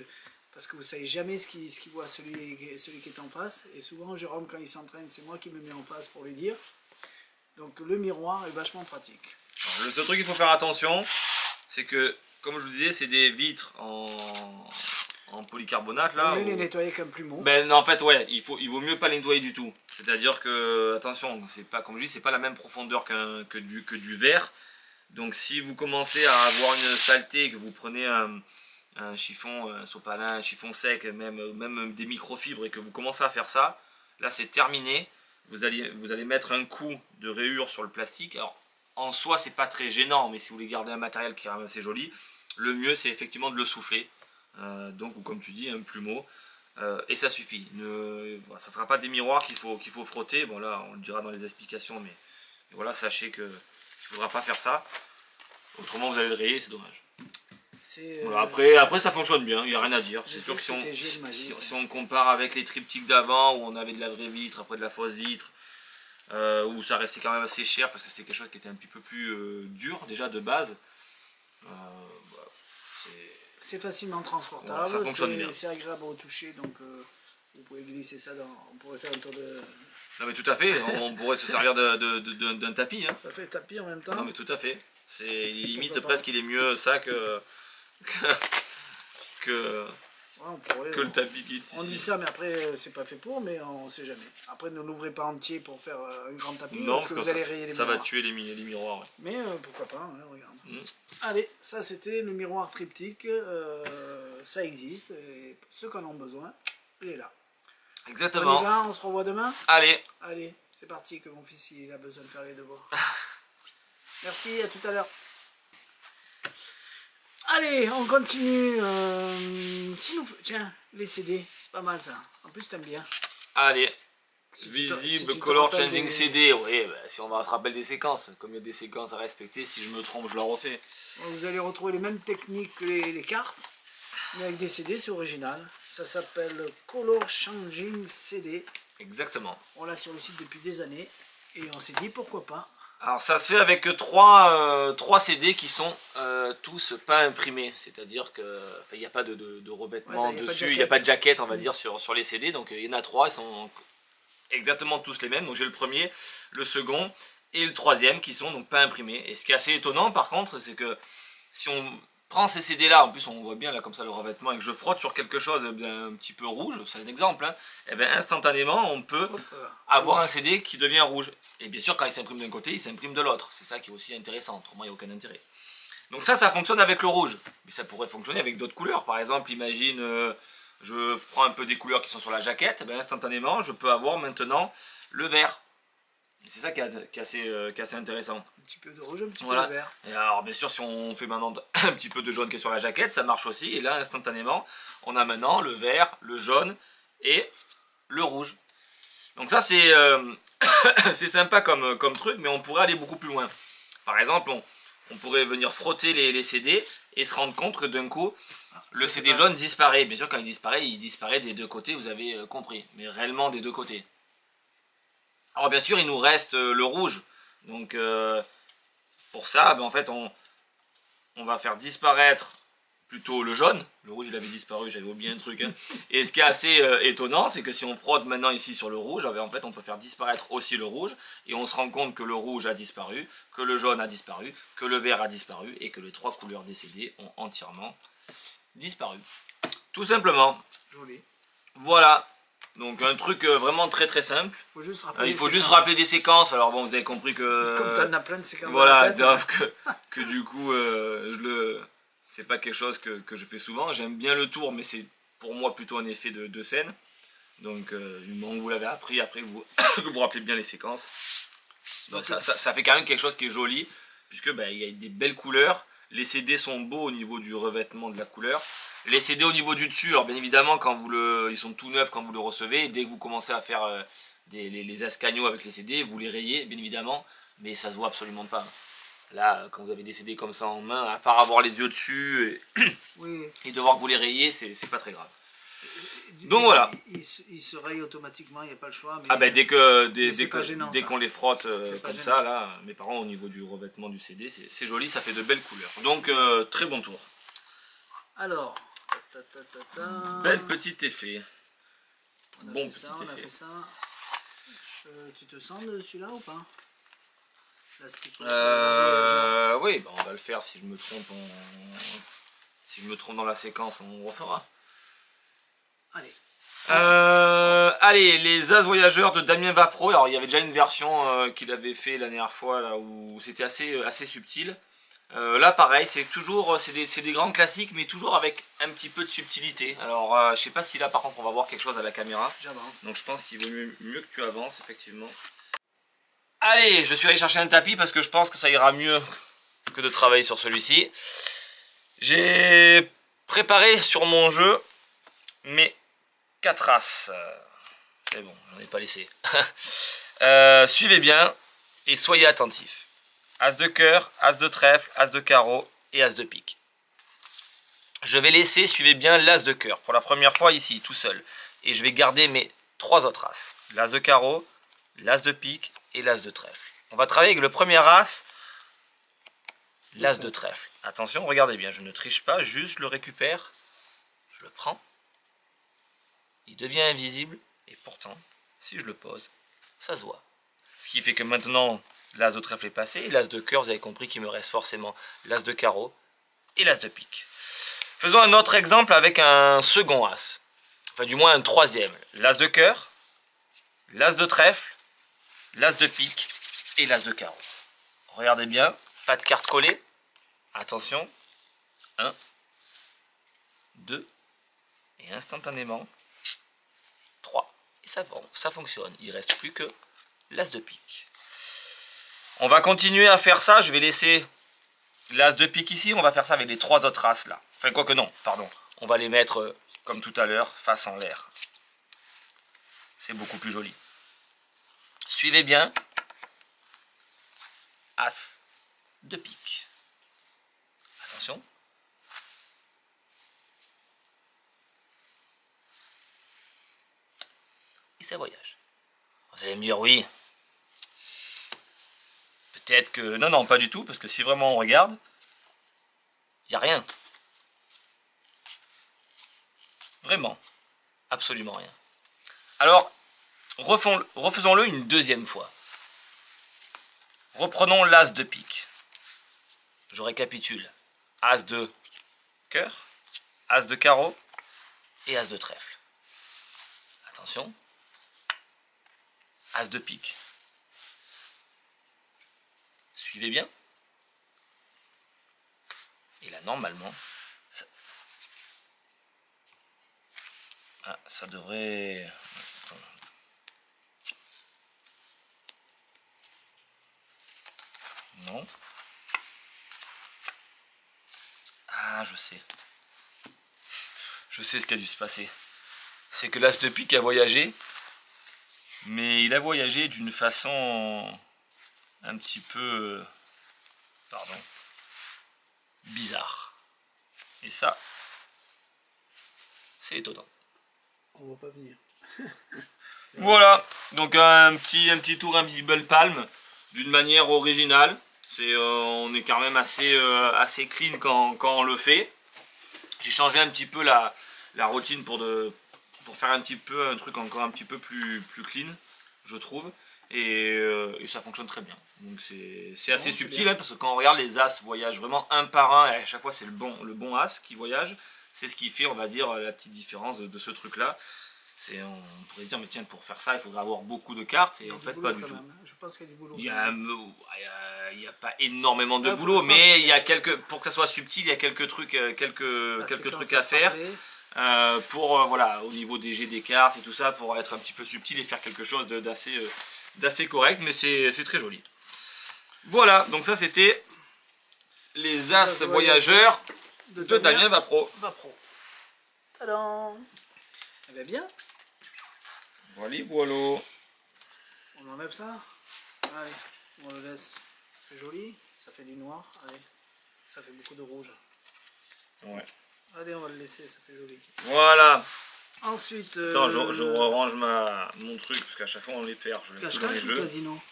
parce que vous ne savez jamais ce qu'il voit celui qui est en face. Et souvent, Jérôme, quand il s'entraîne, c'est moi qui me mets en face pour lui dire. Donc le miroir est vachement pratique. Alors, le seul truc qu'il faut faire attention, c'est que, comme je vous disais, c'est des vitres en polycarbonate là. Vous les nettoyer comme plumeau. Ben en fait ouais, il vaut mieux pas les nettoyer du tout. C'est-à-dire que, attention, c'est pas, comme je dis, c'est pas la même profondeur que du verre. Donc si vous commencez à avoir une saleté, que vous prenez un chiffon, un sopalin, un chiffon sec, même des microfibres, et que vous commencez à faire ça, là c'est terminé. Vous allez mettre un coup de rayure sur le plastique. Alors en soi c'est pas très gênant, mais si vous voulez garder un matériel qui est quand même assez joli, le mieux c'est effectivement de le souffler. Donc, ou comme tu dis, un plumeau, et ça suffit. Voilà, ça ne sera pas des miroirs qu'il faut frotter. Bon, là, on le dira dans les explications, mais voilà, sachez qu'il ne faudra pas faire ça. Autrement, vous allez le rayer, c'est dommage. Voilà, après, ça fonctionne bien, il n'y a rien à dire. C'est sûr que si on compare avec les triptyques d'avant, où on avait de la vraie vitre, après de la fausse vitre, où ça restait quand même assez cher, parce que c'était quelque chose qui était un petit peu plus dur, déjà de base. C'est facilement transportable, voilà, ça fonctionne bien. C'est agréable au toucher, donc vous pouvez glisser ça dans... On pourrait faire un tour de... Non mais tout à fait, on pourrait se servir d'un tapis. Hein. Ça fait tapis en même temps. Non mais tout à fait. C'est limite presque il est mieux ça que le tapis qui est ici. On dit ça mais après c'est pas fait pour, mais on sait jamais. Après ne l'ouvrez pas entier pour faire une grande tapis, non, parce que vous allez rayer les miroirs. Ça va tuer les miroirs. Ouais. Mais pourquoi pas, hein, regarde. Allez, ça c'était le miroir triptyque, ça existe, et ceux qui en ont besoin, il est là. Exactement. On y va, on se revoit demain. Allez. Allez, c'est parti, que mon fils il a besoin de faire les devoirs. Merci, à tout à l'heure. Allez, on continue. Tiens, les CD, c'est pas mal ça. En plus, t'aimes bien. Allez. Visible, color changing CD, oui, bah, si on se rappelle des séquences, comme il y a des séquences à respecter, si je me trompe, je la refais. Vous allez retrouver les mêmes techniques que les cartes, mais avec des CD, c'est original. Ça s'appelle Color Changing CD. Exactement. On l'a sur le site depuis des années, et on s'est dit pourquoi pas. Alors ça se fait avec trois CD qui sont tous pas imprimés, c'est-à-dire qu'il n'y a pas de revêtement dessus, il n'y a pas de jaquette on va dire sur les CD, donc il y en a trois, ils sont exactement tous les mêmes. Donc j'ai le premier, le second et le troisième qui sont donc pas imprimés. Et ce qui est assez étonnant par contre, c'est que si on prend ces CD là, en plus on voit bien là comme ça le revêtement, et que je frotte sur quelque chose d'un petit peu rouge, c'est un exemple, hein, et bien instantanément on peut avoir un CD qui devient rouge. Et bien sûr quand il s'imprime d'un côté, il s'imprime de l'autre. C'est ça qui est aussi intéressant, autrement il n'y a aucun intérêt. Donc ça fonctionne avec le rouge, mais ça pourrait fonctionner avec d'autres couleurs. Par exemple, imagine, je prends un peu des couleurs qui sont sur la jaquette, ben instantanément je peux avoir maintenant le vert. C'est ça qui est assez intéressant. Un petit peu de rouge, un petit voilà. peu de vert. Et alors bien sûr si on fait maintenant un petit peu de jaune qui est sur la jaquette, ça marche aussi. Et là instantanément, on a maintenant le vert, le jaune et le rouge. Donc ça c'est c'est sympa comme truc, mais on pourrait aller beaucoup plus loin. Par exemple, on pourrait venir frotter les CD et se rendre compte que d'un coup, le CD jaune disparaît. Bien sûr, quand il disparaît des deux côtés, vous avez compris. Mais réellement des deux côtés. Alors bien sûr, il nous reste le rouge. Donc pour ça, ben, en fait, on va faire disparaître plutôt le jaune. Le rouge, il avait disparu, j'avais oublié un truc. Hein. Et ce qui est assez étonnant, c'est que si on frotte maintenant ici sur le rouge, en fait, on peut faire disparaître aussi le rouge. Et on se rend compte que le rouge a disparu, que le jaune a disparu, que le vert a disparu et que les trois couleurs des CD ont entièrement disparu. Tout simplement. Joli. Voilà. Donc un truc vraiment très très simple. Il faut juste rappeler des séquences. Alors bon, vous avez compris que... Comme t'en as plein de séquences voilà, dans la tête. que du coup, c'est pas quelque chose que je fais souvent. J'aime bien le tour, mais c'est pour moi plutôt un effet de scène. Donc vous l'avez appris, après vous vous rappelez bien les séquences. Donc, ça fait quand même quelque chose qui est joli, puisque il y a des belles couleurs. Les CD sont beaux au niveau du revêtement de la couleur. Les CD au niveau du dessus, alors bien évidemment quand ils sont tout neufs quand vous le recevez, dès que vous commencez à faire les escagnots avec les CD, vous les rayez bien évidemment, mais ça se voit absolument pas. Là, quand vous avez des CD comme ça en main, à part avoir les yeux dessus et devoir que vous les rayez, c'est pas très grave. Donc voilà. Il se raye automatiquement, il n'y a pas le choix. Mais ah ben dès qu'on les frotte comme gênant. ça, là, mes parents au niveau du revêtement du CD, c'est joli, ça fait de belles couleurs. Donc très bon tour. Alors, Bel petit effet. On a Bon fait petit ça, on a effet. fait ça. Tu te sens de celui-là ou pas? Oui, bah on va le faire si je me trompe si je me trompe dans la séquence, on refera. Allez. Allez, les As Voyageurs de Damien Vapro. Alors il y avait déjà une version qu'il avait fait la dernière fois là où c'était assez subtil. Là pareil, c'est toujours c'est des grands classiques mais toujours avec un petit peu de subtilité. Alors je sais pas si là par contre on va voir quelque chose à la caméra. J'avance. Donc je pense qu'il vaut mieux que tu avances effectivement. Allez, je suis allé chercher un tapis parce que je pense que ça ira mieux que de travailler sur celui-ci. J'ai préparé sur mon jeu mes 4 As. C'est bon, j'en ai pas laissé. Suivez bien et soyez attentifs. As de cœur, As de trèfle, As de carreau et As de pique. Je vais laisser, suivez bien, l'As de cœur pour la première fois ici, tout seul. Et je vais garder mes 3 autres As. L'As de carreau, l'As de pique et l'As de trèfle. On va travailler avec le premier As, l'As de trèfle. Attention, regardez bien, je ne triche pas, juste je le récupère, je le prends. Il devient invisible et pourtant, si je le pose, ça se voit. Ce qui fait que maintenant, l'As de trèfle est passé et l'As de cœur, vous avez compris qu'il me reste forcément l'As de carreau et l'As de pique. Faisons un autre exemple avec un second As. Enfin, du moins un troisième. L'As de cœur, l'As de trèfle, l'As de pique et l'As de carreau. Regardez bien, pas de carte collée. Attention. 1, 2, et instantanément, 3. Et ça fonctionne. Il ne reste plus que l'As de pique. On va continuer à faire ça. Je vais laisser l'As de pique ici. On va faire ça avec les 3 autres As là. Enfin, quoique non, pardon. On va les mettre comme tout à l'heure, face en l'air. C'est beaucoup plus joli. Suivez bien. As de pique. Attention. Et ça voyage. Vous allez me dire oui. Peut-être que... Non, non, pas du tout, parce que si vraiment on regarde, il n'y a rien. Vraiment. Absolument rien. Alors, refaisons-le une deuxième fois. Reprenons l'As de pique. Je récapitule. As de cœur, As de carreau et As de trèfle. Attention. As de pique. Suivez bien. Et là, normalement, ça devrait... Non. Ah, je sais. Je sais ce qui a dû se passer. C'est que l'As de pique a voyagé. Mais il a voyagé d'une façon un petit peu... Pardon. Bizarre. Et ça, c'est étonnant. On va pas venir. Voilà. Donc un petit tour Invisible Palm d'une manière originale. On est quand même assez clean quand on le fait. J'ai changé un petit peu la routine pour faire un truc encore un petit peu plus clean, je trouve. Et ça fonctionne très bien. Donc c'est assez subtil, hein, parce que quand on regarde, les As voyagent vraiment un par un, et à chaque fois c'est le bon As qui voyage. C'est ce qui fait, on va dire, la petite différence de ce truc-là. On pourrait se dire, mais tiens, pour faire ça, il faudrait avoir beaucoup de cartes, et en fait, pas du tout. Je pense qu'il y a du boulot. Il n'y a pas énormément de boulot, mais il y a pour que ça soit subtil, il y a quelques trucs à faire. Voilà, au niveau des jets des cartes et tout ça, pour être un petit peu subtil et faire quelque chose d'assez correct, mais c'est très joli. Voilà, donc ça c'était les As voyageurs de Damien Vapro. Tadam! Ça va bien? Voilà. On enlève ça? Allez, on le laisse. C'est joli, ça fait du noir. Allez, ça fait beaucoup de rouge. Ouais. Allez, on va le laisser, ça fait joli. Voilà. Ensuite... Attends, je range mon truc, parce qu'à chaque fois on les perd. Je laisse tout dans les jeux. Casino.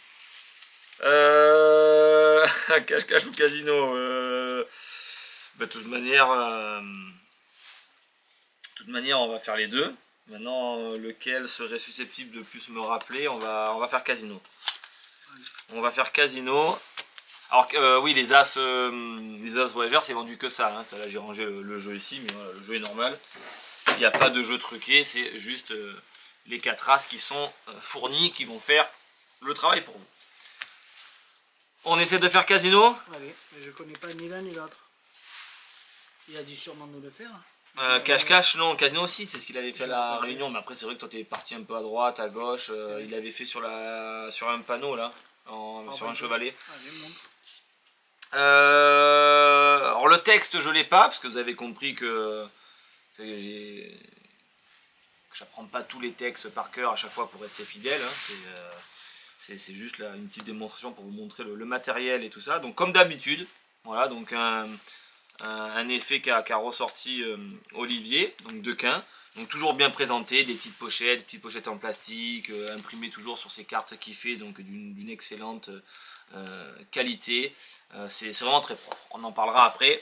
Cache-cache ou casino. De toute manière... toute manière, on va faire les deux. Maintenant, lequel serait susceptible de plus me rappeler, on va faire casino. On va faire casino. Alors oui, les as voyageurs, c'est vendu que ça. Hein. Là, j'ai rangé le jeu ici, mais voilà, le jeu est normal. Il n'y a pas de jeu truqué, c'est juste les 4 as qui sont fournis, qui vont faire le travail pour vous. On essaie de faire casino. Allez, mais je connais pas ni l'un ni l'autre. Il a dû sûrement nous le faire. Cache-cache, non, casino aussi, c'est ce qu'il avait fait à la réunion. Mais après, c'est vrai que toi, tu es parti un peu à droite, à gauche. Il l'avait fait sur un panneau, là, sur un chevalet. Allez, montre. Alors, le texte, je l'ai pas, parce que vous avez compris que j'apprends pas tous les textes par cœur à chaque fois pour rester fidèle. Hein. C'est juste là, une petite démonstration pour vous montrer le matériel et tout ça. Donc, comme d'habitude, voilà, donc un effet qu'a ressorti Olivier, donc de Quin, donc toujours bien présenté, des petites pochettes en plastique, imprimées toujours sur ces cartes qu'il fait, donc d'une excellente qualité, c'est vraiment très propre, on en parlera après.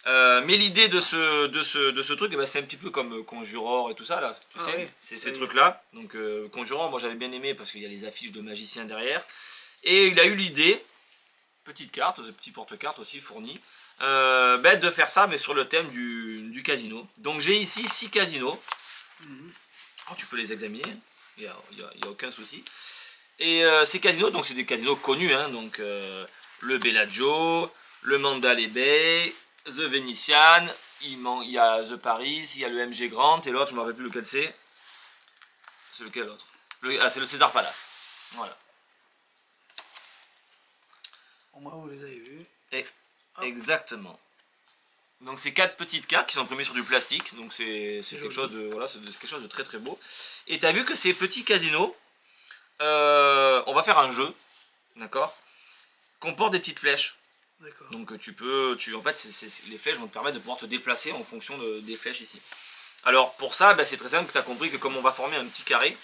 Mais l'idée de ce truc, eh ben, c'est un petit peu comme Conjuror et tout ça là, tu sais, oui, c'est ces trucs là. Donc Conjuror, moi j'avais bien aimé parce qu'il y a les affiches de magiciens derrière, et il a eu l'idée, petite carte, petit porte-carte aussi fourni, de faire ça mais sur le thème du casino. Donc j'ai ici 6 casinos. Alors, tu peux les examiner, il n'y a aucun souci. Et ces casinos, donc c'est des casinos connus, hein, donc le Bellagio, le Mandalay Bay, The Venetian, il y a The Paris, il y a le MG Grand, et l'autre je ne me rappelle plus lequel c'est. C'est lequel l'autre? C'est le César Palace. Voilà. Au moins vous les avez vus. Exactement. Donc c'est 4 petites cartes qui sont imprimées sur du plastique, donc c'est quelque chose de voilà, c'est quelque chose de très très beau. Et tu as vu que ces petits casinos, on va faire un jeu, d'accord, comporte des petites flèches. Donc en fait les flèches vont te permettre de pouvoir te déplacer en fonction des flèches ici. Alors pour ça, c'est très simple, tu as compris que comme on va former un petit carré,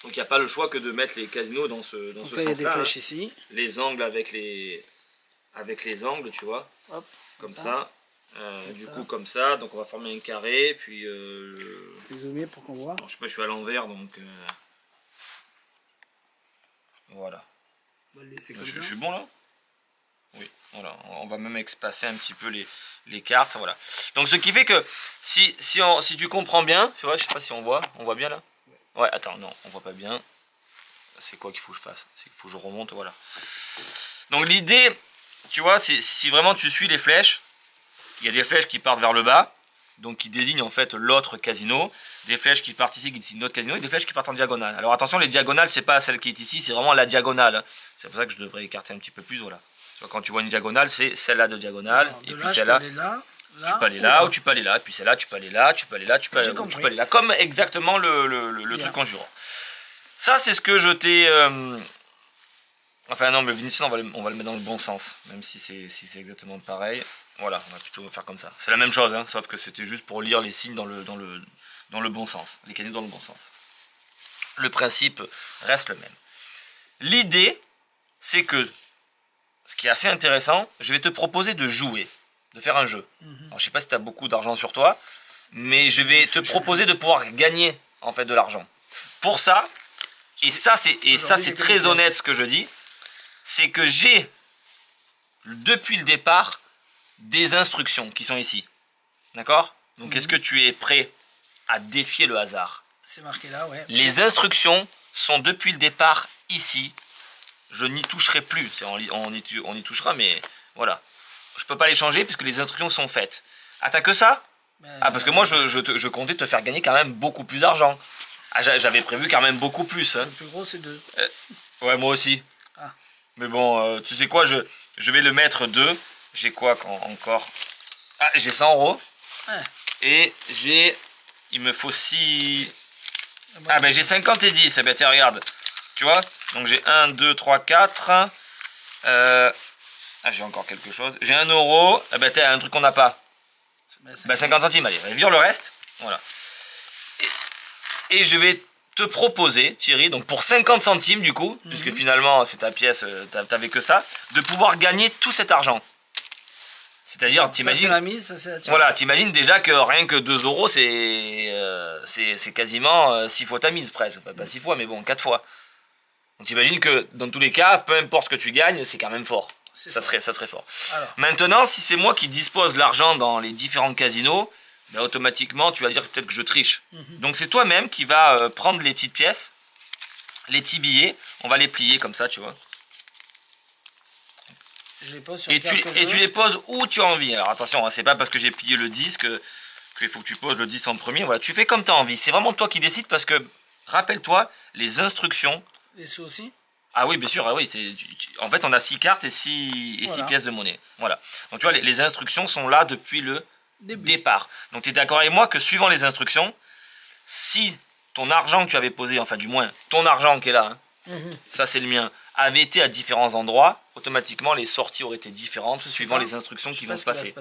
donc il n'y a pas le choix que de mettre les casinos dans ce sens-là. Il y a des flèches ici. Les angles avec les angles, tu vois. Hop, comme ça. Du coup comme ça, donc on va former un carré, puis zoomer pour qu'on voit. Alors, je sais pas, je suis à l'envers, donc voilà. On va le laisser comme je ça. suis bon là? Oui, voilà, on va même espacer un petit peu les cartes, voilà. Donc ce qui fait que si tu comprends bien, tu vois, je sais pas si on voit bien là? Ouais, attends, non, on voit pas bien. C'est quoi qu'il faut que je fasse? C'est qu'il faut que je remonte, voilà. Donc l'idée, tu vois, si vraiment tu suis les flèches, il y a des flèches qui partent vers le bas, donc qui désignent en fait l'autre casino, des flèches qui partent ici qui désignent l'autre casino, et des flèches qui partent en diagonale. Alors attention, les diagonales, c'est pas celle qui est ici, c'est vraiment la diagonale. C'est pour ça que je devrais écarter un petit peu plus, voilà. Quand tu vois une diagonale, c'est celle-là de diagonale, alors, et puis celle-là, tu peux aller là, ou tu peux aller là, puis celle-là, tu peux aller là, tu peux aller là, tu peux aller là, comme exactement le truc conjurant. Ça, c'est ce que je t'ai... Enfin non, mais le Vénitien, on va le mettre dans le bon sens, même si c'est exactement pareil. Voilà, on va plutôt faire comme ça. C'est la même chose, hein, sauf que c'était juste pour lire les signes dans le bon sens, les casinos dans le bon sens. Le principe reste le même. L'idée, c'est que, ce qui est assez intéressant, je vais te proposer de jouer, de faire un jeu. Alors, je sais pas si tu as beaucoup d'argent sur toi, mais je vais te proposer de pouvoir gagner en fait de l'argent. Pour ça, et ça c'est très honnête ce que je dis, c'est que j'ai depuis le départ des instructions qui sont ici. D'accord? Donc est-ce que tu es prêt à défier le hasard? C'est marqué là, ouais. Les instructions sont depuis le départ ici. Je n'y toucherai plus. On y touchera, mais voilà. Je peux pas les changer puisque les instructions sont faites. Ah, t'as que ça? Ah, parce que moi je comptais te faire gagner quand même beaucoup plus d'argent. Ah, j'avais prévu quand même beaucoup plus. Hein. Le plus gros c'est 2. Ouais, moi aussi. Ah. Mais bon, tu sais quoi, je vais le mettre 2. J'ai quoi encore? Ah, j'ai 100 €. Ouais. Et il me faut 6... Ah ben j'ai 50 et 10. Eh ben tiens, regarde. Tu vois? Donc j'ai 1, 2, 3, 4. Ah, j'ai encore quelque chose. J'ai 1 €. Eh ben t'as un truc qu'on n'a pas. Ben 50 centimes, allez, vire le reste. Voilà. Et je vais te proposer, Thierry, donc pour 50 centimes du coup, puisque finalement c'est ta pièce, t'avais que ça, de pouvoir gagner tout cet argent. C'est-à-dire, Ça, c'est t'imagines... la mise, ça, c'est la tirade. Voilà, t'imagines déjà que rien que 2 euros, c'est quasiment 6 fois ta mise presque. Enfin, pas 6 fois, mais bon, 4 fois. Donc t'imagines que dans tous les cas, peu importe ce que tu gagnes, c'est quand même fort. Ça serait fort. Alors. Maintenant, si c'est moi qui dispose de l'argent dans les différents casinos, ben, automatiquement, tu vas dire peut-être que je triche. Donc c'est toi-même qui va prendre les petites pièces, les petits billets, on va les plier comme ça, tu vois. Je les pose sur Et tu les poses où tu as envie. Alors attention, hein, c'est pas parce que j'ai plié le disque qu'il faut que tu poses le 10 en premier. Voilà, tu fais comme tu as envie. C'est vraiment toi qui décides parce que, rappelle-toi, les instructions... Les sous aussi. Ah oui, bien sûr, ah oui, en fait on a 6 cartes et 6 pièces de monnaie. Voilà. Donc tu vois, les instructions sont là depuis le départ. Donc tu es d'accord avec moi que suivant les instructions, si ton argent que tu avais posé, enfin du moins ton argent qui est là, hein, ça c'est le mien, avait été à différents endroits, automatiquement les sorties auraient été différentes suivant les instructions qui vont se passer.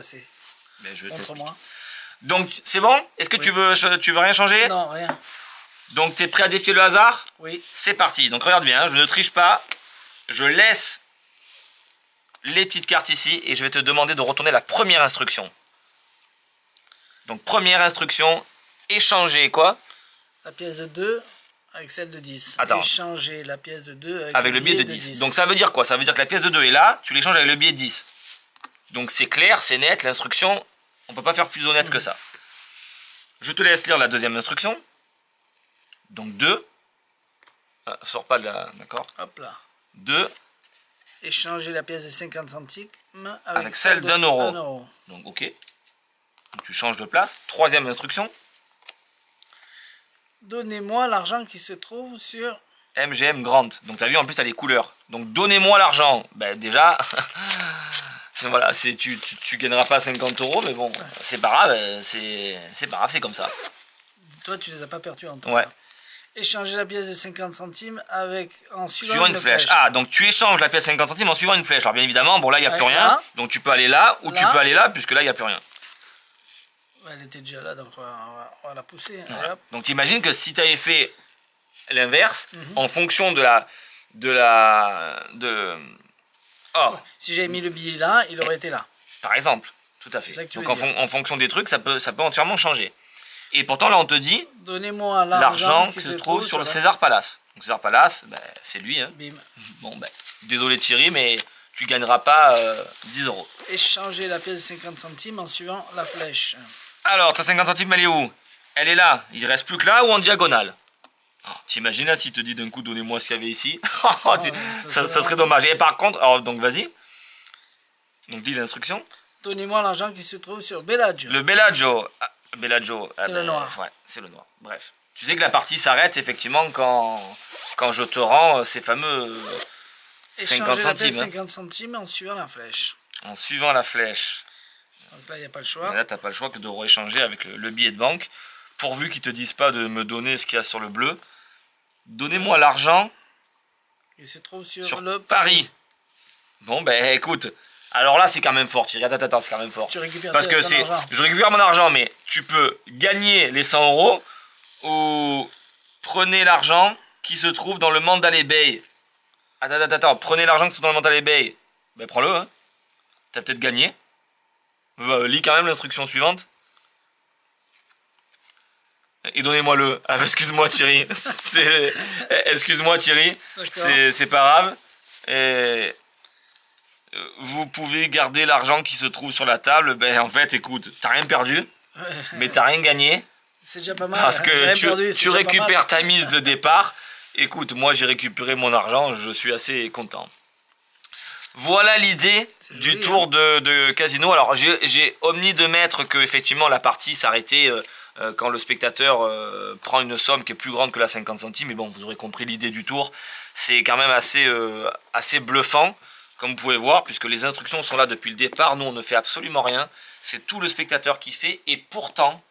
Mais je t'explique. Donc c'est bon? Est-ce que tu veux rien changer? Non, rien. Donc tu es prêt à défier le hasard? Oui. C'est parti. Donc regarde bien, hein, je ne triche pas. Je laisse les petites cartes ici et je vais te demander de retourner la première instruction. Donc première instruction, échanger quoi? La pièce de 2 avec celle de 10. Attends. Échanger la pièce de 2 avec le billet de 10. Donc ça veut dire quoi? Ça veut dire que la pièce de 2 est là, tu l'échanges avec le billet de 10. Donc c'est clair, c'est net, l'instruction, on ne peut pas faire plus honnête que ça. Je te laisse lire la deuxième instruction. Donc 2. Ah, sors pas de la... D'accord. Hop là. 2. Échanger la pièce de 50 centimes avec celle d'1 euro. Donc ok. Donc, tu changes de place. Troisième instruction. Donnez-moi l'argent qui se trouve sur... MGM Grant. Donc tu as vu en plus tu as les couleurs. Donc donnez-moi l'argent. Ben déjà... voilà, tu gagneras pas 50 euros, mais bon, c'est pas grave, c'est pas grave, c'est comme ça. Toi tu les as pas perdus en tout cas. Ouais. Échanger la pièce de 50 centimes en suivant une flèche. Ah, donc tu échanges la pièce de 50 centimes en suivant une flèche. Alors bien évidemment, bon là il n'y a plus rien. Donc tu peux aller là ou tu peux aller là, puisque là il n'y a plus rien. Ouais, elle était déjà là, donc on va la pousser. Voilà. Donc tu imagines que si tu avais fait l'inverse, en fonction si j'avais mis le billet là, il aurait été là. Par exemple, tout à fait. Donc en fonction des trucs, ça peut entièrement changer. Et pourtant là on te dit, donnez-moi l'argent qui se trouve sur le César Palace. Donc César Palace, ben, c'est lui. Hein. Bim. Bon ben, désolé Thierry, mais tu gagneras pas 10 euros. Échanger la pièce de 50 centimes en suivant la flèche. Alors, ta 50 centimes, elle est où? Elle est là. Il reste plus que là ou en diagonale? Oh, t'imagines là s'il te dit d'un coup, donnez-moi ce qu'il y avait ici. Ça serait dommage. Et par contre, alors donc vas-y. Donc dis l'instruction. Donnez-moi l'argent qui se trouve sur Bellagio. Le Bellagio. Ah, Bellagio. C'est le noir. Ouais, c'est le noir. Bref. Tu sais que la partie s'arrête effectivement quand je te rends ces fameux 50 centimes. 50 centimes en suivant la flèche. En suivant la flèche. Donc là, il n'y a pas le choix. Et là, tu n'as pas le choix que de rééchanger avec le billet de banque. Pourvu qu'ils ne te disent pas de me donner ce qu'il y a sur le bleu. Donnez-moi l'argent. Il se trouve sur le Paris. Bon, ben écoute. Alors là, c'est quand même fort, Thierry. Attends, c'est quand même fort. Tu récupères parce que je récupère mon argent, mais tu peux gagner les 100 euros ou prenez l'argent qui se trouve dans le Mandalay Bay. Attends. Prenez l'argent qui se trouve dans le Mandalay Bay. Ben prends-le, hein. T'as peut-être gagné. Lis quand même l'instruction suivante. Et donnez-moi-le. Ah, excuse-moi Thierry. Excuse-moi Thierry. C'est pas grave. Et vous pouvez garder l'argent qui se trouve sur la table. Ben en fait, écoute, t'as rien perdu, mais t'as rien gagné. C'est déjà pas mal. Parce que tu récupères ta mise de départ. Écoute, moi j'ai récupéré mon argent, je suis assez content. Voilà l'idée du tour de casino. Alors j'ai omis de mettre que effectivement la partie s'arrêtait quand le spectateur prend une somme qui est plus grande que la 50 centimes. Mais bon, vous aurez compris l'idée du tour. C'est quand même assez bluffant, comme vous pouvez voir, puisque les instructions sont là depuis le départ. Nous, on ne fait absolument rien. C'est tout le spectateur qui fait. Et pourtant,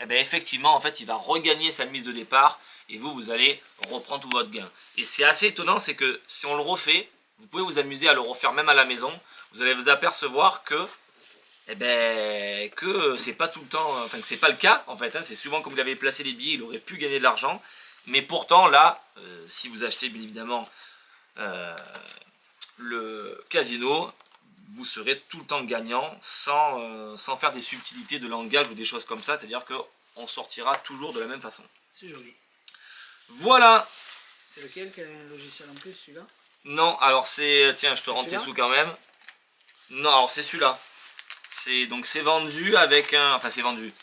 eh bien, effectivement, en fait, il va regagner sa mise de départ. Et vous allez reprendre tout votre gain. Et c'est assez étonnant, c'est que si on le refait, vous pouvez vous amuser à le refaire même à la maison. Vous allez vous apercevoir que, c'est pas tout le temps, enfin que c'est pas le cas en fait. Hein, c'est souvent comme il avait placé les billets, il aurait pu gagner de l'argent. Mais pourtant là, si vous achetez bien évidemment le casino, vous serez tout le temps gagnant sans faire des subtilités de langage ou des choses comme ça, c'est-à-dire qu'on sortira toujours de la même façon. C'est joli. Voilà. C'est lequel? Quel logiciel en plus, celui-là? Non, alors c'est... Tiens, je te rends tes sous quand même. Non, alors c'est celui-là. Donc c'est vendu avec un... Enfin, c'est vendu.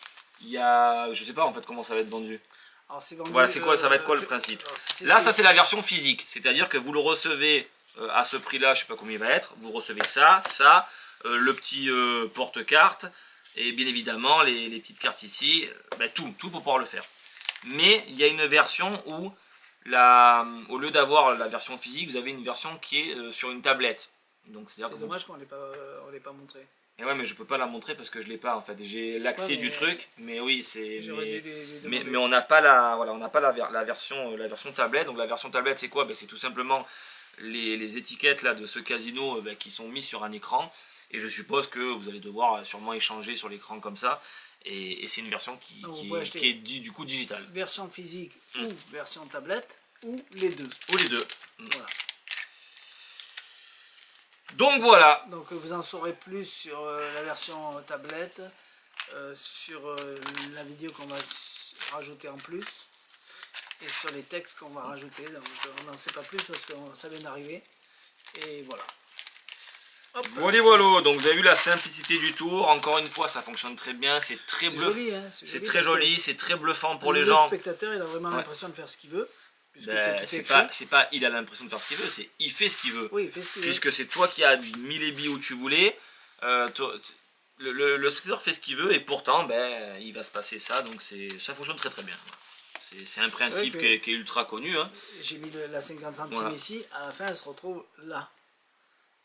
Il y a... Je sais pas en fait comment ça va être vendu. Alors c'est vendu... Voilà, c'est quoi, ça va être quoi le principe? Là, ça c'est la version physique. C'est-à-dire que vous le recevez à ce prix-là, je sais pas combien il va être. Vous recevez ça, le petit porte-carte. Et bien évidemment, les petites cartes ici. Tout pour pouvoir le faire. Mais il y a une version où... au lieu d'avoir la version physique, vous avez une version qui est sur une tablette. Donc c'est dommage qu'on ne l'ait pas montré. Et ouais, mais je peux pas la montrer parce que je l'ai pas en fait. J'ai l'accès du truc, mais oui, c'est. Mais on n'a pas la version tablette. Donc la version tablette, c'est quoi? C'est tout simplement les étiquettes là de ce casino qui sont mises sur un écran. Et je suppose que vous allez devoir sûrement échanger sur l'écran comme ça. Et c'est une version qui est du coup digitale. Version physique ou version tablette, ou les deux. Ou les deux. Voilà. Donc voilà. Donc vous en saurez plus sur la version tablette, sur la vidéo qu'on va rajouter en plus, et sur les textes qu'on va rajouter. Donc on n'en sait pas plus parce que ça vient d'arriver. Et voilà. Voilà, donc vous avez vu la simplicité du tour, encore une fois ça fonctionne très bien, c'est très bluffant, c'est très joli, c'est très bluffant pour les gens. Le spectateur il a vraiment l'impression de faire ce qu'il veut, c'est pas il a l'impression de faire ce qu'il veut, c'est il fait ce qu'il veut. Oui, il fait ce qu'il veut. Puisque c'est toi qui as mis les billes où tu voulais, le spectateur fait ce qu'il veut et pourtant il va se passer ça, donc ça fonctionne très très bien. C'est un principe qui est ultra connu. Hein. J'ai mis la 50 centimes ici, à la fin elle se retrouve là.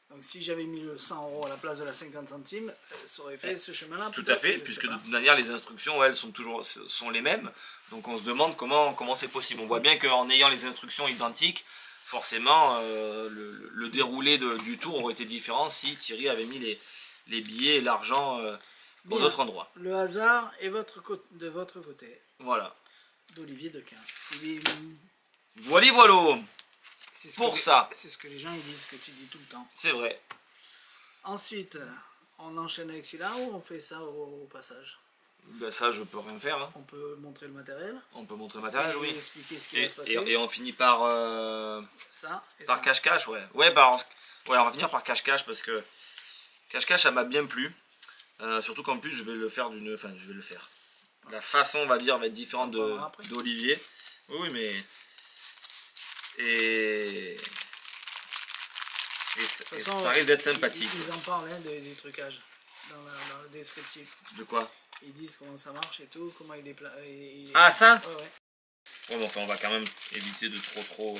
Donc si j'avais mis le 100 € à la place de la 50 centimes, ça aurait fait ce chemin-là. Tout à fait, puisque de toute manière les instructions elles sont les mêmes. Donc on se demande comment c'est possible. On voit bien qu'en ayant les instructions identiques, forcément le déroulé du tour aurait été différent si Thierry avait mis les billets et l'argent aux autres endroits. Le hasard est de votre côté. Voilà. D'Olivier Dequin. Voilà. Pour ça. C'est ce que les gens ils disent, que tu dis tout le temps. C'est vrai. Ensuite, on enchaîne avec celui-là ou on fait ça au passage? Ça, je peux rien faire. Hein. On peut montrer le matériel. On peut montrer le matériel, oui. Expliquer ce qui va se passer. Et on finit par... ça. Par cache-cache, ouais. Ouais, on va finir par cache-cache parce que cache-cache, ça m'a bien plu. Surtout qu'en plus, je vais le faire Enfin, je vais le faire. La façon, on va dire, va être différente d'Olivier. Oui, mais... Et ça risque d'être sympathique. Ils en parlent des trucages dans le descriptif. De quoi? Ils disent comment ça marche et tout, comment il est Ah ça? Ouais. Bon, enfin, on va quand même éviter de trop...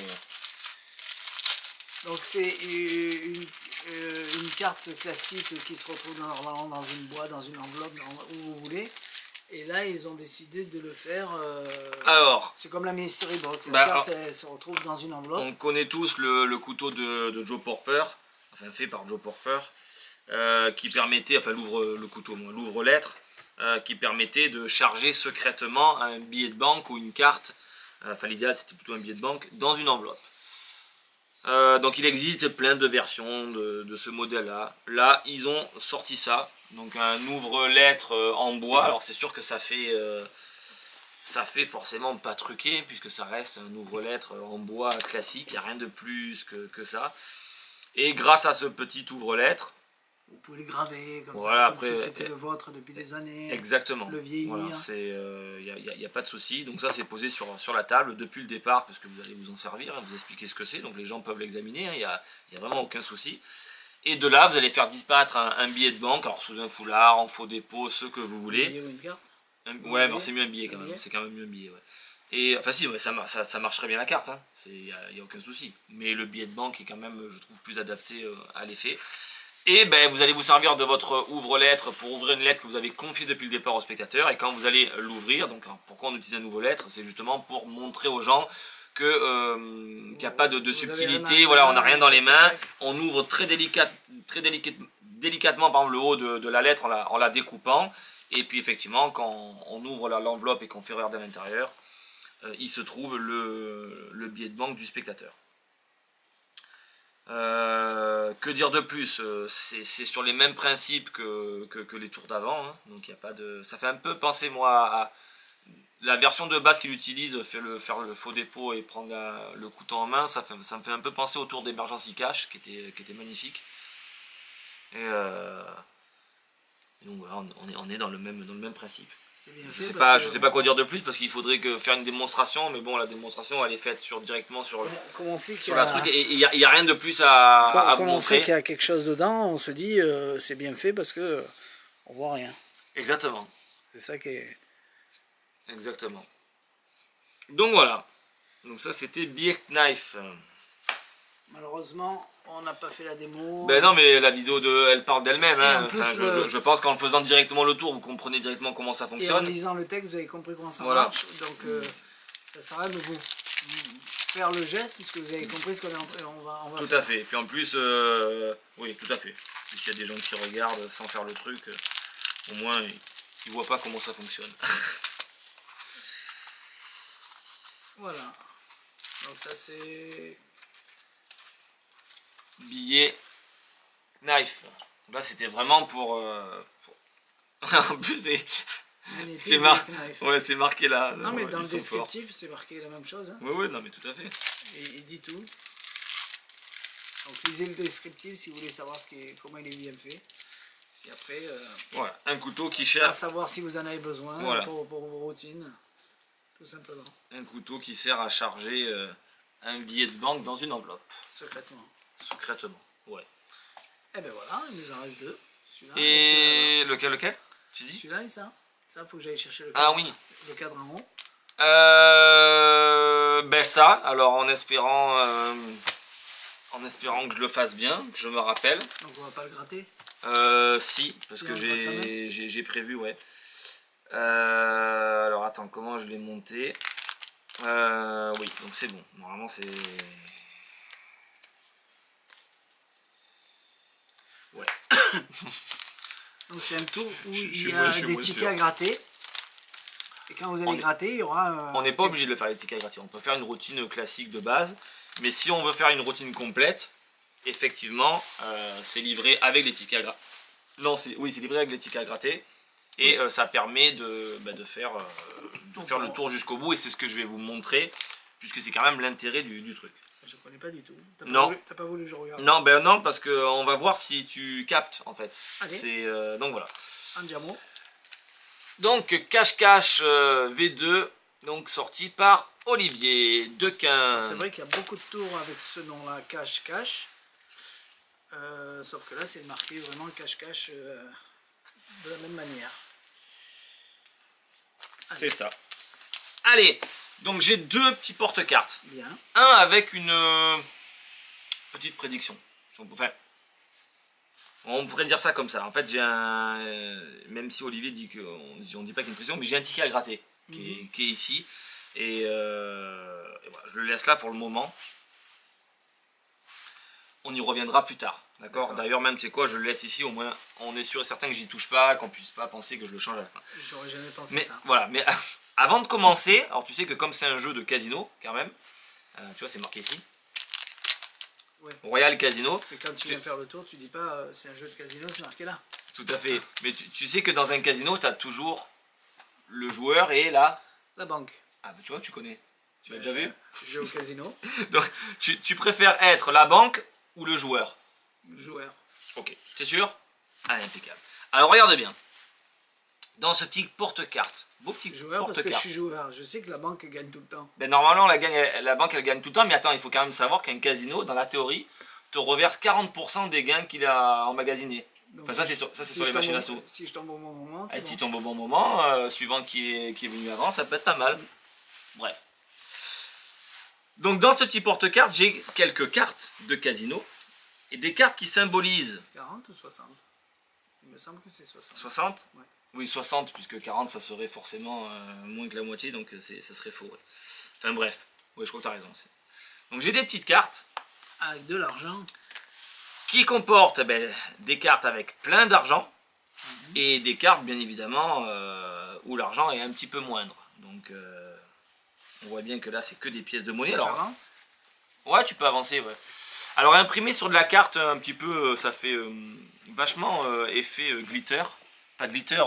Donc c'est une carte classique qui se retrouve normalement dans une boîte, dans une enveloppe, où vous voulez. Et là, ils ont décidé de le faire... Alors... C'est comme la Mystery Box. La carte, elle se retrouve dans une enveloppe. On connaît tous le couteau de Joe Porper, enfin fait par Joe Porper, qui permettait, enfin l'ouvre-lettre, qui permettait de charger secrètement un billet de banque ou une carte, enfin l'idéal c'était plutôt un billet de banque, dans une enveloppe. Donc il existe plein de versions de ce modèle-là. Là, ils ont sorti ça. Donc un ouvre-lettre en bois. Alors c'est sûr que ça fait forcément pas truqué, puisque ça reste un ouvre-lettre en bois classique. Il n'y a rien de plus que ça. Et grâce à ce petit ouvre-lettre, vous pouvez le graver comme voilà, ça, comme si c'était le vôtre depuis des années. Exactement. Le vieillir. Il n'y a pas de souci. Donc ça c'est posé sur la table depuis le départ, parce que vous allez vous en servir, vous expliquer ce que c'est. Donc les gens peuvent l'examiner, il n'y a vraiment aucun souci. Et de là, vous allez faire disparaître un billet de banque, alors sous un foulard, en faux dépôt, ce que vous voulez. Un billet ou une carte? Ouais, mais c'est mieux un billet quand même. C'est quand même mieux un billet. Ouais. Et enfin si, ouais, ça marche très bien la carte, hein. Il n'y a aucun souci. Mais le billet de banque est quand même, je trouve, plus adapté à l'effet. Et vous allez vous servir de votre ouvre-lettre pour ouvrir une lettre que vous avez confiée depuis le départ au spectateur. Et quand vous allez l'ouvrir, donc pourquoi on utilise un ouvre-lettre? C'est justement pour montrer aux gens qu'il n'y a pas de subtilité, voilà, on n'a rien dans les mains. On ouvre très délicatement par exemple, le haut de la lettre en la découpant. Et puis effectivement, quand on ouvre l'enveloppe et qu'on fait regarder à l'intérieur, il se trouve le billet de banque du spectateur. que dire de plus? C'est sur les mêmes principes que les tours d'avant. Hein. Donc il y a pas de. Ça fait un peu penser moi à la version de base qu'il utilise, faire le faux dépôt et prendre le couteau en main. Ça me fait un peu penser au tour d'Emergency Cache qui était magnifique. Et donc voilà, on est dans le même principe. Bien je fait sais pas quoi dire de plus parce qu'il faudrait faire une démonstration, mais bon, la démonstration elle est faite directement sur la truc et il n'y a rien de plus à vous montrer. Quand on sait qu'il y a quelque chose dedans, on se dit c'est bien fait parce que on voit rien. Exactement. C'est ça qui est. Exactement. Donc voilà. Donc ça c'était Be Knife. Malheureusement, on n'a pas fait la démo. Ben non, mais la vidéo elle parle d'elle-même. Hein. Enfin, je pense qu'en faisant directement le tour, vous comprenez directement comment ça fonctionne. Et en lisant le texte, vous avez compris comment ça marche. Donc ça sert à rien de vous faire le geste puisque vous avez compris ce qu'on va tout faire. à fait. Et puis en plus, oui, tout à fait. S'il y a des gens qui regardent sans faire le truc, au moins ils ne voient pas comment ça fonctionne. Voilà. Donc ça c'est... Billet Knife. Là c'était vraiment pour... en plus c'est marqué là. Non mais dans le descriptif c'est marqué la même chose. Hein. Oui, non mais tout à fait. Et il dit tout. Donc lisez le descriptif si vous voulez savoir comment il est bien fait. Et après... voilà, un couteau qui sert... à savoir si vous en avez besoin voilà. pour vos routines. Tout simplement. Un couteau qui sert à charger un billet de banque dans une enveloppe. Secrètement. Secrètement, ouais. Et ben voilà, il nous en reste deux. Et lequel tu dis? Celui-là et ça. Ça, faut que j'aille chercher le cadre. Ah oui. Le cadre en rond. Ben ça, alors en espérant que je le fasse bien, que je me rappelle. Donc on va pas le gratter? Si, parce que j'ai prévu, ouais. Alors attends, comment je l'ai monté? Oui, donc c'est bon. Normalement c'est... Ouais. Donc c'est un tour où il y a des tickets à gratter. Et quand vous allez gratter, il y aura... on n'est pas obligé de le faire les tickets à gratter. On peut faire une routine classique de base. Mais si on veut faire une routine complète, effectivement, c'est livré avec les tickets à gratter. Non, c'est livré avec les tickets à gratter. Et ça permet de faire le tour jusqu'au bout. Et c'est ce que je vais vous montrer. Puisque c'est quand même l'intérêt du truc. Je connais pas du tout. T'as pas voulu que je regarde? Non, ben non, parce qu'on va voir si tu captes en fait. Donc voilà. Andiamo. Donc cache-cache V2, donc sorti par Olivier Dequin. C'est vrai qu'il y a beaucoup de tours avec ce nom-là, cache-cache. Sauf que là, c'est marqué vraiment cache-cache de la même manière. C'est ça. Allez, donc j'ai deux petits porte-cartes. Bien. Un avec une petite prédiction. Enfin, on pourrait dire ça comme ça. En fait, j'ai un... même si Olivier dit qu'on dit pas qu'il y a une prédiction, mais j'ai un ticket à gratter qui est ici. Et voilà, je le laisse là pour le moment. On y reviendra plus tard. D'accord. D'ailleurs, même, tu sais quoi, je le laisse ici, au moins on est sûr et certain que j'y touche pas, qu'on puisse pas penser que je le change à la fin. J'aurais jamais pensé ça. Voilà, mais avant de commencer, alors tu sais que comme c'est un jeu de casino, quand même, tu vois, c'est marqué ici. Ouais. Royal Casino. Et quand tu viens faire le tour, tu dis pas c'est un jeu de casino, c'est marqué là. Tout à fait. Mais tu sais que dans un casino, tu as toujours le joueur et la banque. Ah, bah tu vois, tu connais. Tu l'as déjà vu? Je vais au casino. Donc, tu préfères être la banque ou le joueur? Le joueur. Ok, t'es sûr? Allez, impeccable. Alors, regarde bien. Dans ce petit porte-carte, beau petit joueur, parce que je suis joueur. Je sais que la banque gagne tout le temps. Ben, normalement, la banque, elle gagne tout le temps. Mais attends, il faut quand même savoir qu'un casino, dans la théorie, te reverse 40% des gains qu'il a emmagasinés. Donc, enfin, ça, c'est sur les machines à sous. Si je tombe au bon moment, c'est bon. Si tu tombes au bon moment, suivant qui est venu avant, ça peut être pas mal. Bref. Donc, dans ce petit porte-carte, j'ai quelques cartes de casino. Et des cartes qui symbolisent... 40 ou 60? Il me semble que c'est 60. 60? Ouais. Oui, 60, puisque 40, ça serait forcément moins que la moitié, donc ça serait faux. Ouais. Enfin bref, ouais, je crois que tu as raison. Donc j'ai des petites cartes. Avec de l'argent. Qui comportent des cartes avec plein d'argent. Et des cartes, bien évidemment, où l'argent est un petit peu moindre. Donc on voit bien que là, c'est que des pièces de monnaie. Alors, j'avance? Ouais, tu peux avancer, ouais. Alors imprimer sur de la carte un petit peu, ça fait vachement effet glitter, pas glitter,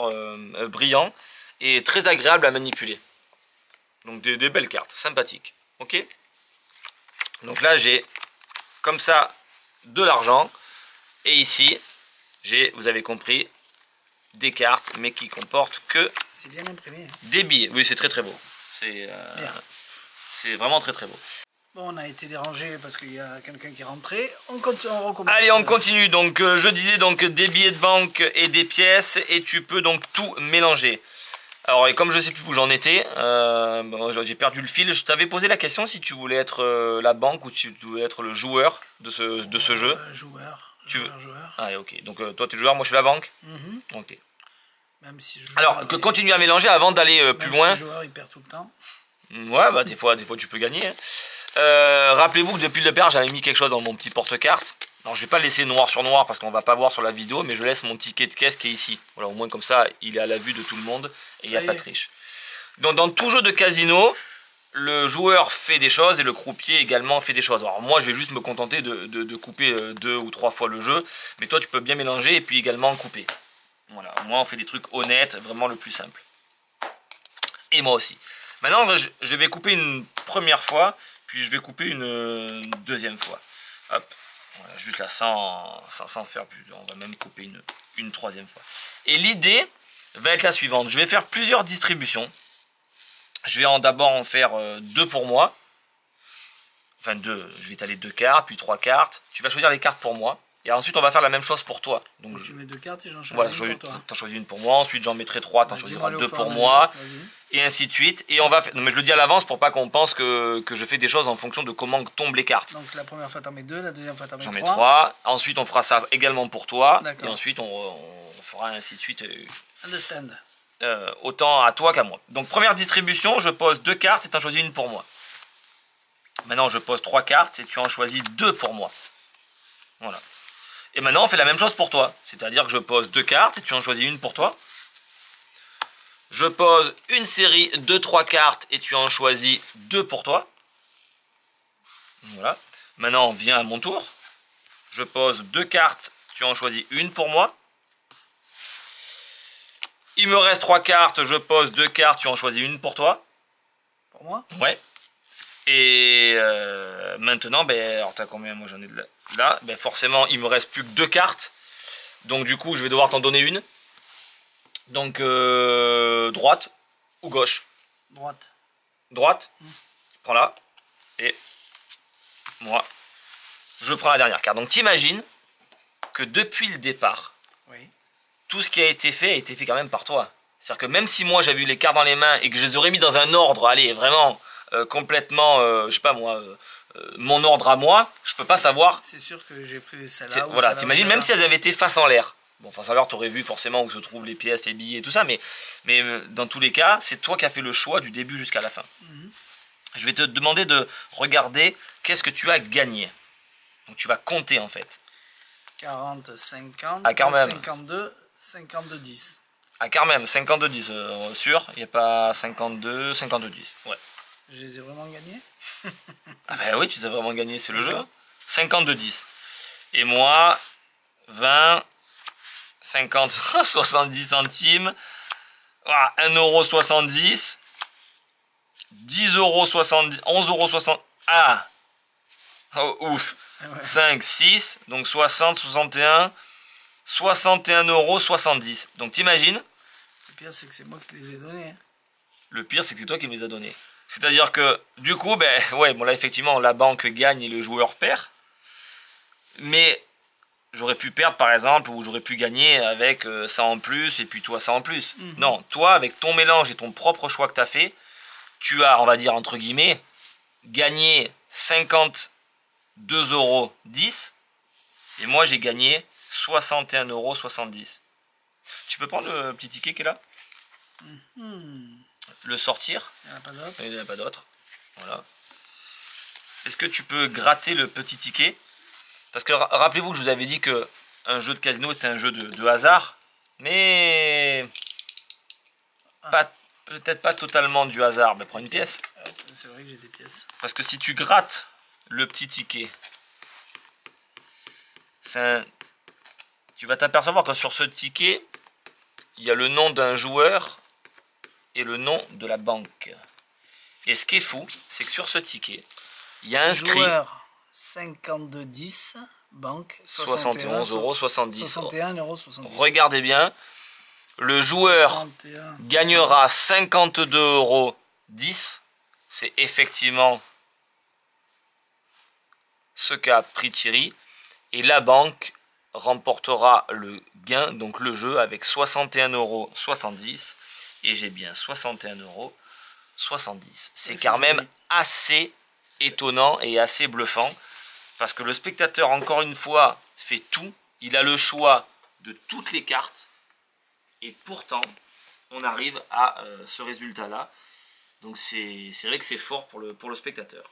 brillant, et très agréable à manipuler. Donc des belles cartes, sympathiques. Ok. Donc là j'ai comme ça de l'argent, et ici j'ai, vous avez compris, des cartes, mais qui comportent que c'est bien imprimé. Des billets. Oui, c'est très très beau. C'est vraiment très très beau. Bon, on a été dérangé parce qu'il y a quelqu'un qui est rentré. On recommence. Allez, on continue. Donc, je disais donc des billets de banque et des pièces, et tu peux donc tout mélanger. Alors, et comme je sais plus où j'en étais, bon, j'ai perdu le fil. Je t'avais posé la question si tu voulais être la banque ou si tu voulais être le joueur de ce jeu. Joueur. Joueur. Ah, ok. Donc, toi, tu es le joueur, moi, je suis la banque. Ok. Même si alors, continue à mélanger avant d'aller plus loin. Si le joueur, il perd tout le temps. Ouais, bah, des fois, tu peux gagner. Hein. Rappelez-vous que depuis le départ, j'avais mis quelque chose dans mon petit porte-carte. Alors, je vais pas le laisser noir sur noir parce qu'on va pas voir sur la vidéo, mais je laisse mon ticket de caisse qui est ici. Voilà, au moins comme ça, il est à la vue de tout le monde et il n'y a pas de triche. Donc, dans tout jeu de casino, le joueur fait des choses et le croupier également fait des choses. Alors, moi, je vais juste me contenter de couper 2 ou 3 fois le jeu, mais toi, tu peux bien mélanger et puis également couper. Voilà, moi, on fait des trucs honnêtes, vraiment le plus simple. Et moi aussi. Maintenant, je vais couper une première fois, puis je vais couper une deuxième fois. Hop, voilà, juste là, sans faire plus. On va même couper une troisième fois. Et l'idée va être la suivante. Je vais faire plusieurs distributions. Je vais d'abord en faire 2 pour moi. Enfin, 2. Je vais étaler 2 cartes, puis 3 cartes. Tu vas choisir les cartes pour moi. Et ensuite, on va faire la même chose pour toi. Donc, tu mets 2 cartes et j'en choisis voilà, une pour toi. T'en choisis une pour moi, ensuite j'en mettrai 3, t'en choisiras 2 pour moi, et ainsi de suite. Et on va faire... Non, mais je le dis à l'avance pour pas qu'on pense que je fais des choses en fonction de comment tombent les cartes. Donc la première fois t'en mets 2, la deuxième fois t'en mets 3. J'en mets 3, ensuite on fera ça également pour toi, et ensuite on fera ainsi de suite. Understand. Autant à toi qu'à moi. Donc première distribution, je pose 2 cartes et t'en choisis une pour moi. Maintenant je pose 3 cartes et tu en choisis 2 pour moi. Voilà. Et maintenant, on fait la même chose pour toi. C'est-à-dire que je pose 2 cartes et tu en choisis une pour toi. Je pose une série de 3 cartes et tu en choisis 2 pour toi. Voilà. Maintenant, on vient à mon tour. Je pose 2 cartes, tu en choisis une pour moi. Il me reste 3 cartes, je pose 2 cartes, tu en choisis une pour toi. Pour moi? Ouais. Et maintenant, ben, alors t'as combien? Moi j'en ai de là. Ben, forcément, il me reste plus que 2 cartes. Donc du coup, je vais devoir t'en donner une. Donc droite ou gauche? Droite. Droite. Prends-la. Et moi, je prends la dernière carte. Donc t'imagines que depuis le départ, tout ce qui a été fait quand même par toi. C'est-à-dire que même si moi j'avais eu les cartes dans les mains et que je les aurais mis dans un ordre, allez, vraiment complètement, je sais pas moi, mon ordre à moi, je peux pas savoir. C'est sûr que j'ai pris celle-là. Voilà, t'imagines, même si elles avaient été face en l'air. Bon, face en l'air, t'aurais vu forcément où se trouvent les pièces, les billets et tout ça, mais dans tous les cas, c'est toi qui as fait le choix du début jusqu'à la fin. Je vais te demander de regarder qu'est-ce que tu as gagné. Donc tu vas compter en fait. 40, 50, ah, quand même. 52, 52, 10. Ah, quand même, 52, 10, sûr, il n'y a pas 52, 52, 10. Ouais. Je les ai vraiment gagnés. Ah ben oui, tu les as vraiment gagnés, c'est le jeu. 52, 10. Et moi, 20, 50, 70 centimes, 1,70 €, 10,70 €, 11,60 €. Ah, oh, ouf. 5, 6, donc 60, 61, 61,70 €. Donc t'imagines? Le pire, c'est que c'est moi qui les ai donnés. Hein. Le pire, c'est que c'est toi qui me les as donnés. C'est-à-dire que, du coup, ben, ouais, bon là, effectivement, la banque gagne et le joueur perd. Mais j'aurais pu perdre, par exemple, ou j'aurais pu gagner avec ça en plus, et puis toi, ça en plus. Non, toi, avec ton mélange et ton propre choix que tu as fait, tu as, on va dire, entre guillemets, gagné 52,10 €. Et moi, j'ai gagné 61,70 €. Tu peux prendre le petit ticket qui est là? Le sortir. Il n'y en a pas d'autre. Il n'y en a pas d'autre. Voilà. Est-ce que tu peux gratter le petit ticket? Parce que rappelez-vous que je vous avais dit que un jeu de casino était un jeu de hasard. Mais peut-être pas totalement du hasard. Mais prends une pièce. C'est vrai que j'ai des pièces. Parce que si tu grattes le petit ticket, tu vas t'apercevoir que sur ce ticket, il y a le nom d'un joueur et le nom de la banque. Et ce qui est fou, c'est que sur ce ticket, il y a inscrit joueur 52,10, banque 71,70 €. 61,70 €. Regardez bien, le joueur gagnera 52,10 €. C'est effectivement ce qu'a pris Thierry. Et la banque remportera le gain, donc le jeu, avec 61,70 €. Et j'ai bien 61,70 €. C'est quand même assez étonnant et assez bluffant. Parce que le spectateur, encore une fois, fait tout. Il a le choix de toutes les cartes. Et pourtant, on arrive à ce résultat-là. Donc c'est vrai que c'est fort pour le spectateur.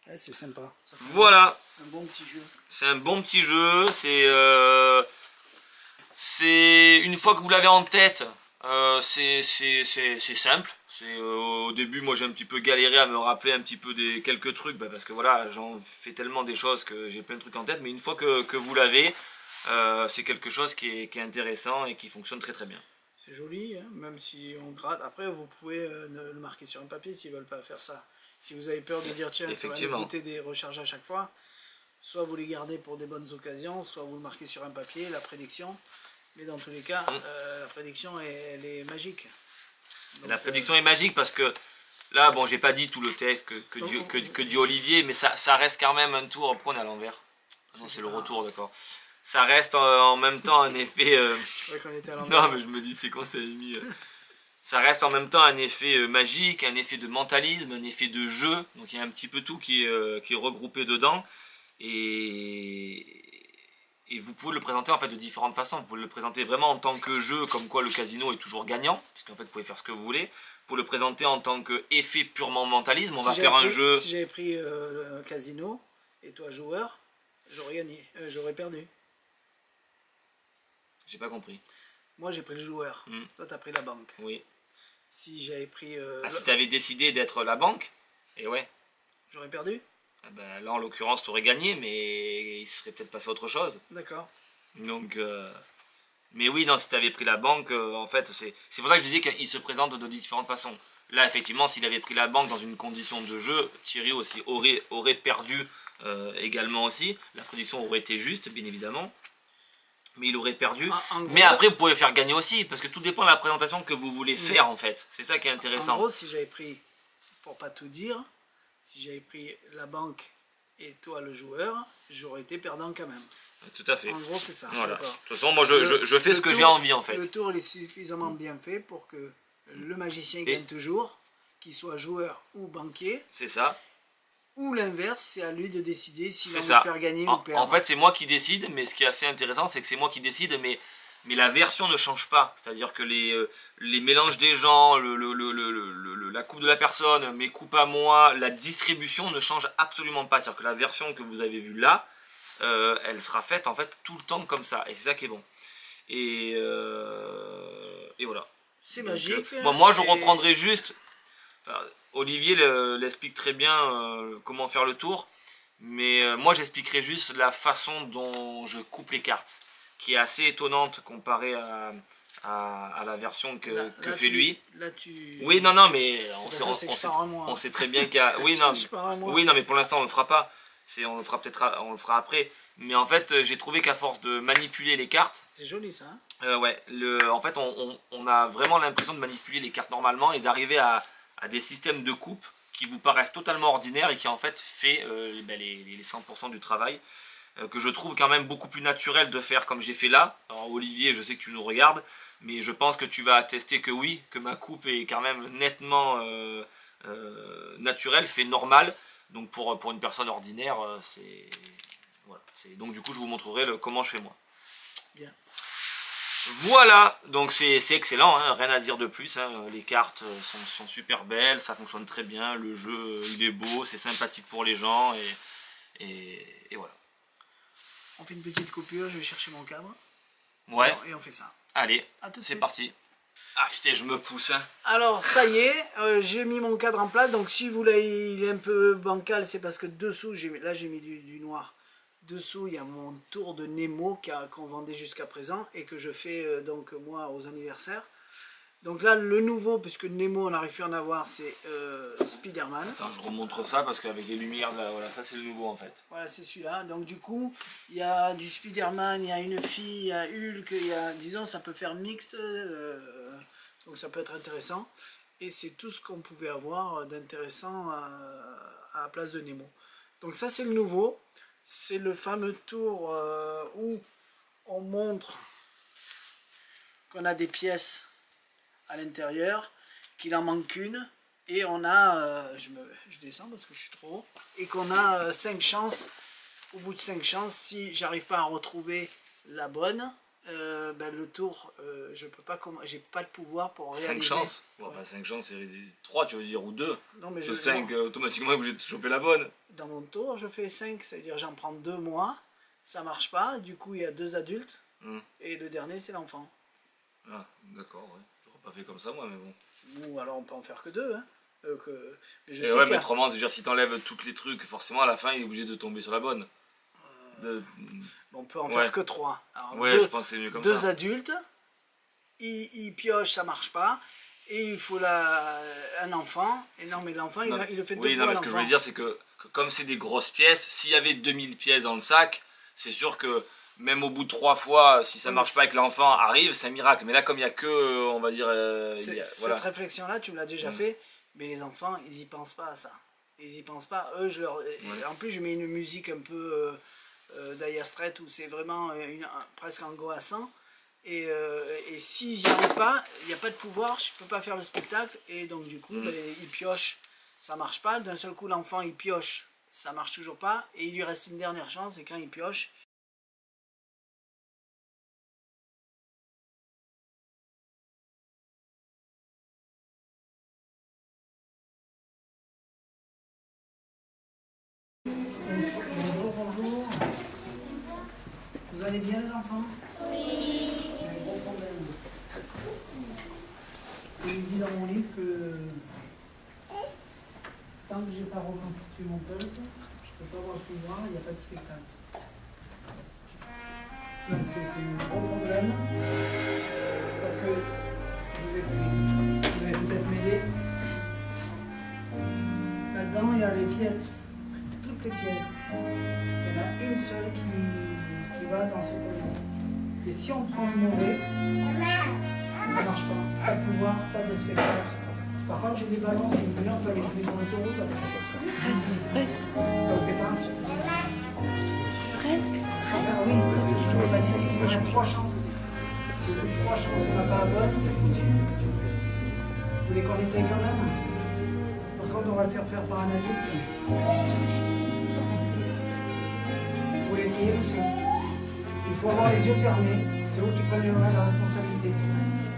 Ouais, c'est sympa. Voilà. Un bon petit jeu. C'est un bon petit jeu. C'est une fois que vous l'avez en tête, c'est simple. Au début, moi j'ai un petit peu galéré à me rappeler un petit peu des quelques trucs, parce que voilà, j'en fais tellement des choses que j'ai plein de trucs en tête. Mais une fois que vous l'avez, c'est quelque chose qui est intéressant et qui fonctionne très très bien. C'est joli, hein, même si on gratte. Après, vous pouvez le marquer sur un papier s'ils ne veulent pas faire ça. Si vous avez peur de dire, tiens, ça va nous coûter des recharges à chaque fois, soit vous les gardez pour des bonnes occasions, soit vous le marquez sur un papier, la prédiction. Mais dans tous les cas, la prédiction, elle est magique. Donc, la prédiction est magique parce que là, bon, j'ai pas dit tout le texte que dit Olivier, mais ça reste quand même un tour. Pourquoi on est à l'envers? Non, c'est le retour, d'accord. Ça reste en même temps un effet... Non, mais je me dis, c'est quoi ça mis Ça reste en même temps un effet magique, un effet de mentalisme, un effet de jeu. Donc il y a un petit peu tout qui est regroupé dedans. Et vous pouvez le présenter en fait de différentes façons. Vous pouvez le présenter vraiment en tant que jeu, comme quoi le casino est toujours gagnant, puisqu'en fait vous pouvez faire ce que vous voulez. Vous pouvez le présenter en tant qu'effet purement mentalisme. On va faire un jeu... Si j'avais pris un casino, et toi joueur, j'aurais gagné, j'aurais perdu. J'ai pas compris. Moi j'ai pris le joueur, toi t'as pris la banque. Oui. Si j'avais pris... si t'avais décidé d'être la banque, et ouais. J'aurais perdu. Là en l'occurrence t'aurais gagné, mais il serait peut-être passé à autre chose. D'accord. Donc... Mais oui, non, si t'avais pris la banque, en fait, c'est pour ça que je dis qu'il se présente de différentes façons. Là, effectivement, s'il avait pris la banque dans une condition de jeu, Thierry aussi aurait perdu également aussi. La prédiction aurait été juste, bien évidemment. Mais il aurait perdu. Mais après, vous pouvez le faire gagner aussi, parce que tout dépend de la présentation que vous voulez faire, en fait. C'est ça qui est intéressant. En gros, si j'avais pris, pour pas tout dire, si j'avais pris la banque et toi le joueur, j'aurais été perdant quand même. Tout à fait. En gros, c'est ça. Voilà. De toute façon, moi, je fais ce que j'ai envie, en fait. Le tour il est suffisamment bien fait pour que le magicien gagne toujours, qu'il soit joueur ou banquier. C'est ça. Ou l'inverse, c'est à lui de décider s'il va me faire gagner ou perdre. En fait, c'est moi qui décide, mais ce qui est assez intéressant, c'est que c'est moi qui décide, mais la version ne change pas. C'est-à-dire que les mélanges des gens, la coupe de la personne, mes coupes à moi, la distribution ne change absolument pas. C'est-à-dire que la version que vous avez vue là, elle sera faite en fait tout le temps comme ça. Et c'est ça qui est bon. Et voilà. C'est magique. Moi, je reprendrai juste... Olivier l'explique très bien comment faire le tour, mais moi j'expliquerai juste la façon dont je coupe les cartes, qui est assez étonnante comparée à la version que fait lui. Là, tu... Oui, non, mais on sait très bien qu'il y a... Oui, non, mais pour l'instant on le fera pas. On le fera peut-être, on le fera après. Mais en fait, j'ai trouvé qu'à force de manipuler les cartes... C'est joli ça. Hein ouais, en fait, on a vraiment l'impression de manipuler les cartes normalement et d'arriver à des systèmes de coupe qui vous paraissent totalement ordinaires et qui en fait fait les 100% du travail que je trouve quand même beaucoup plus naturel de faire comme j'ai fait là. Alors Olivier, je sais que tu nous regardes, mais je pense que tu vas attester que oui, que ma coupe est quand même nettement naturelle, fait normal. Donc pour une personne ordinaire, c'est... Voilà. Donc du coup je vous montrerai comment je fais moi. Bien. Voilà, donc c'est excellent, hein, rien à dire de plus, hein. Les cartes sont super belles, ça fonctionne très bien, le jeu il est beau, c'est sympathique pour les gens et voilà. On fait une petite coupure, je vais chercher mon cadre. Ouais. Et on fait ça. Allez, c'est parti. Ah putain, je me pousse. Hein. Alors ça y est, j'ai mis mon cadre en place, donc si vous voulez, il est un peu bancal, c'est parce que dessous, là j'ai mis du noir. Dessous, il y a mon tour de Nemo qu'on vendait jusqu'à présent et que je fais donc moi aux anniversaires. Donc là, le nouveau, puisque Nemo, on n'arrive plus à en avoir, c'est Spider-Man. Attends, je remontre ça parce qu'avec les lumières, là, voilà, ça c'est le nouveau en fait. Voilà, c'est celui-là. Donc du coup, il y a du Spider-Man, il y a une fille, il y a Hulk, il y a, disons, ça peut faire mixte, donc ça peut être intéressant. Et c'est tout ce qu'on pouvait avoir d'intéressant à la place de Nemo. Donc ça, c'est le nouveau. C'est le fameux tour où on montre qu'on a des pièces à l'intérieur, qu'il en manque une, et on a, je descends parce que je suis trop haut, et qu'on a 5 chances, au bout de 5 chances, si j'arrive pas à retrouver la bonne, ben le tour, je peux pas, j'ai pas de pouvoir pour réaliser. 5 chances bon, enfin, 5 chances, c'est 3 tu veux dire, ou 2. Non, mais je 5, automatiquement obligé de choper la bonne. Dans mon tour, je fais 5, c'est-à-dire j'en prends 2 moi, ça marche pas, du coup il y a 2 adultes, et le dernier c'est l'enfant. Ah, d'accord, ouais. Pas fait comme ça moi, mais bon. Ou alors on peut en faire que 2, hein. Mais je sais ouais, mais autrement, c'est-à-dire si t'enlèves tous les trucs, forcément à la fin il est obligé de tomber sur la bonne. On peut en faire que 3. Alors, ouais, je pense que c'est mieux comme ça. 2 adultes, ils piochent, ça marche pas, et il faut un enfant, et non mais l'enfant il le fait 2 fois. Oui, non, mais ce que je voulais dire c'est que comme c'est des grosses pièces, s'il y avait 2000 pièces dans le sac, c'est sûr que même au bout de 3 fois, si ça marche pas et que l'enfant arrive, c'est un miracle. Mais là, comme il n'y a que, on va dire... cette réflexion-là, tu me l'as déjà fait, mais les enfants, ils y pensent pas à ça. Ils y pensent pas. Eux, en plus, je mets une musique un peu Dire Straits où c'est vraiment presque angoissant. Et s'ils n'y arrivent pas, il n'y a pas de pouvoir, je peux pas faire le spectacle. Et donc, du coup, ils piochent, ça marche pas. D'un seul coup, l'enfant, il pioche, ça marche toujours pas. Et il lui reste une dernière chance, et quand il pioche, bonjour. Vous allez bien les enfants? Oui. J'ai un gros problème. Il dit dans mon livre que tant que j'ai pas reconstitué mon pulse, je peux pas avoir le pouvoir, il n'y a pas de spectacle. Donc c'est un gros problème. Parce que, je vous explique, vous allez peut-être m'aider. Là-dedans, il y a les pièces. Toutes les pièces. Il y en a une seule qui va dans ce polymère. Et si on prend le mauvais, ça ne marche pas. Pas de pouvoir, pas de spectacle. Par contre, j'ai des ballons, si vous voulez, on peut aller jouer sur l'autoroute avec ça. Reste. Ça vous plaît pas? Reste. Ah oui, je ne vous ai pas dit, il me reste 3 chances. Si au bout de 3 chances, on n'a pas la bonne, c'est foutu. Vous voulez qu'on essaye quand même? Par contre, on va le faire par un adulte. Vous l'essayez, monsieur? Il faut avoir les yeux fermés. C'est vous qui prenez la responsabilité.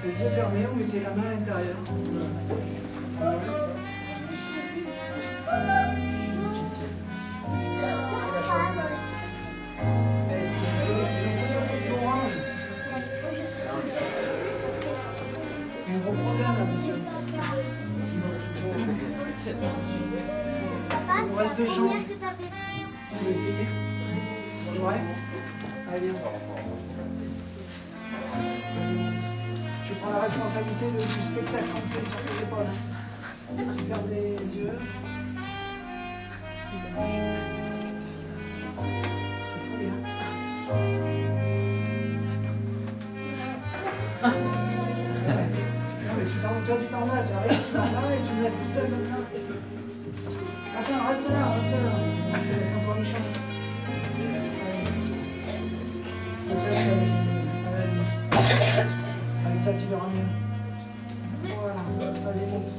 Les yeux fermés, vous mettez la main à l'intérieur. Il a choisi. Mais si vous voulez, il faut dire que tu orange. Il y a un gros problème là, monsieur. Il vous reste 2 chances. Tu veux essayer? Ouais. Allez, viens. Je prends la responsabilité du spectacle complet sur tes épaules. Tu fermes les yeux. C'est fou, hein? Non, mais toi, tu t'en vas, tu arrives, tu t'en vas et tu me laisses tout seul comme ça. Attends, reste là. Je te laisse encore une chance. Avec ça, tu verras mieux. Voilà, vas-y, monte.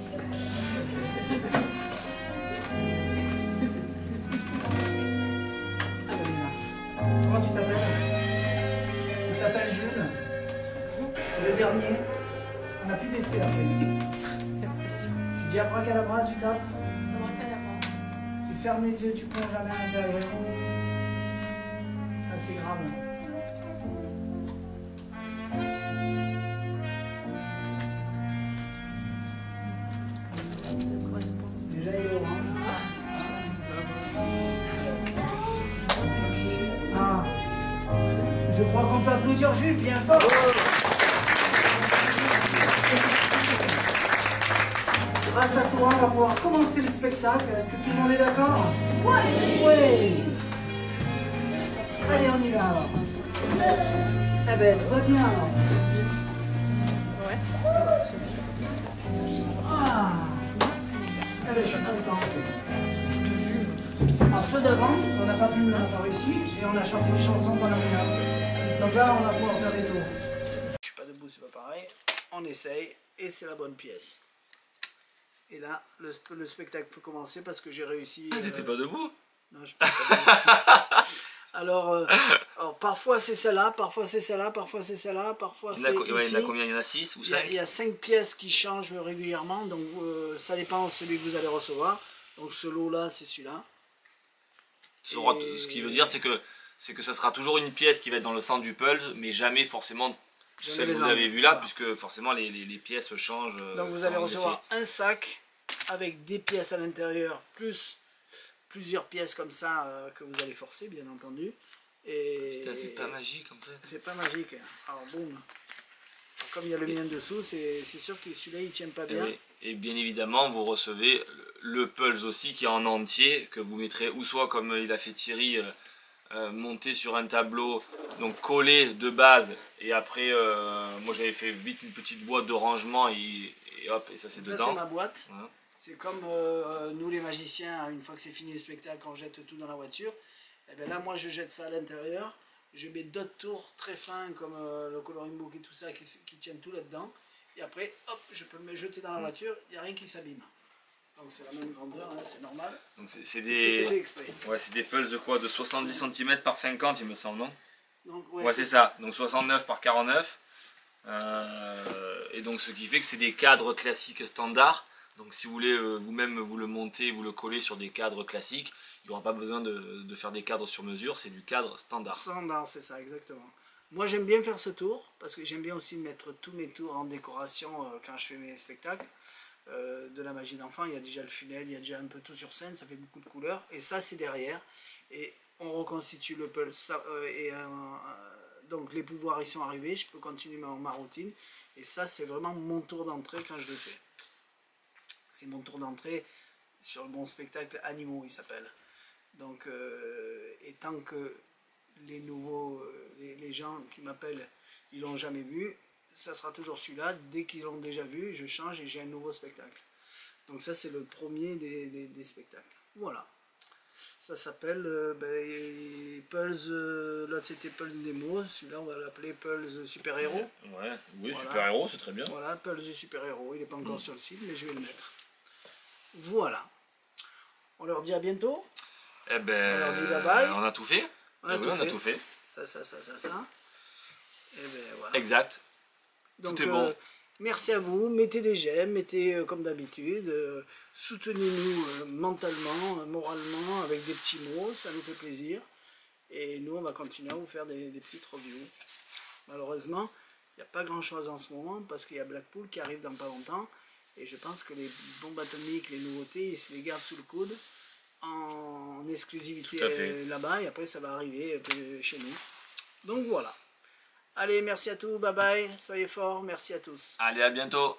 Comment tu t'appelles? Il s'appelle Jules. C'est le dernier. On n'a plus d'essai après. Tu dis abracadabra, tu tapes. Tu fermes les yeux, tu plonges la main à l'intérieur. Ah, c'est grave. Déjà, il est orange. Je crois qu'on peut applaudir Jules bien fort. Grâce à toi, on va pouvoir commencer le spectacle. Est-ce que tout le monde est d'accord? Oui. Allez, on y va alors. Eh ben, tout va bien alors. Ouais. Ah. Eh ben, je suis content. Alors, ceux d'avant, on n'a pas réussi et on a chanté une chanson pendant une heure. Donc là, on va pouvoir faire des tours. Je suis pas debout, c'est pas pareil. On essaye et c'est la bonne pièce. Et là, le spectacle peut commencer parce que j'ai réussi. Ah, t'étais pas debout? Non, je peux pas debout. Alors, parfois c'est celle-là, parfois c'est celle-là, parfois c'est celle-là, parfois c'est ici. Il y en a combien? Il y en a 6 ou 5? Il y a 5 pièces qui changent régulièrement, donc ça dépend de celui que vous allez recevoir. Donc ce lot-là, c'est celui-là. Ce qui veut dire, c'est que ça sera toujours une pièce qui va être dans le centre du pulse, mais jamais forcément celle que vous avez vue là, voilà. Puisque forcément les pièces changent. Donc vous allez recevoir un sac avec des pièces à l'intérieur, plus plusieurs pièces comme ça que vous allez forcer, bien entendu. Putain, c'est pas magique en fait. C'est pas magique. Alors boum. Alors, comme il y a le mien dessous, c'est sûr que celui-là il tient pas bien. Et bien évidemment, vous recevez le pulse aussi qui est en entier, que vous mettrez ou soit comme il a fait Thierry, monté sur un tableau, donc collé de base, et après moi j'avais fait vite une petite boîte de rangement et hop, et ça c'est dedans. Ça c'est ma boîte. Voilà. C'est comme nous les magiciens, une fois que c'est fini le spectacle, on jette tout dans la voiture. Et bien là moi je jette ça à l'intérieur, je mets d'autres tours très fins comme le coloring book et tout ça qui tiennent tout là-dedans. Et après hop, je peux me jeter dans la voiture, il n'y a rien qui s'abîme. Donc c'est la même grandeur, hein, c'est normal. Donc c'est des pulses de quoi? De 70 cm par 50 il me semble, non? Donc, ouais c'est ça, donc 69 par 49. Et donc ce qui fait que c'est des cadres classiques standards. Donc si vous voulez vous-même vous le monter, vous le coller sur des cadres classiques, il n'y aura pas besoin de faire des cadres sur mesure, c'est du cadre standard. Standard, c'est ça, exactement. Moi j'aime bien faire ce tour, parce que j'aime bien aussi mettre tous mes tours en décoration quand je fais mes spectacles. De la magie d'enfant, il y a déjà le funnel, il y a déjà un peu tout sur scène, ça fait beaucoup de couleurs. Et ça c'est derrière. Et on reconstitue le pulse. Donc les pouvoirs ils sont arrivés, je peux continuer ma routine. Et ça c'est vraiment mon tour d'entrée quand je le fais. C'est mon tour d'entrée sur mon spectacle Animaux, il s'appelle. Donc, et tant que les nouveaux, les gens qui m'appellent, ils l'ont jamais vu, ça sera toujours celui-là. Dès qu'ils l'ont déjà vu, je change et j'ai un nouveau spectacle. Donc ça, c'est le premier des spectacles. Voilà. Ça s'appelle Pulse, là c'était Pulse Nemo, celui-là on va l'appeler Pulse Super Héros. Ouais, oui, voilà. Super Héros, c'est très bien. Voilà, Pulse Super Héros, il n'est pas encore sur le site, mais je vais le mettre. Voilà. On leur dit à bientôt. Eh ben, on leur dit bye bye. On a tout fait. On a tout fait. Ça. Et ben voilà. Exact. Donc, tout est bon. Merci à vous. Mettez des j'aime, mettez comme d'habitude. Soutenez-nous mentalement, moralement, avec des petits mots. Ça nous fait plaisir. Et nous, on va continuer à vous faire des petites reviews. Malheureusement, il n'y a pas grand-chose en ce moment parce qu'il y a Blackpool qui arrive dans pas longtemps. Et je pense que les bombes atomiques, les nouveautés, ils se les gardent sous le coude en exclusivité là-bas. Et après, ça va arriver chez nous. Donc voilà. Allez, merci à tous. Bye bye. Soyez forts. Merci à tous. Allez, à bientôt.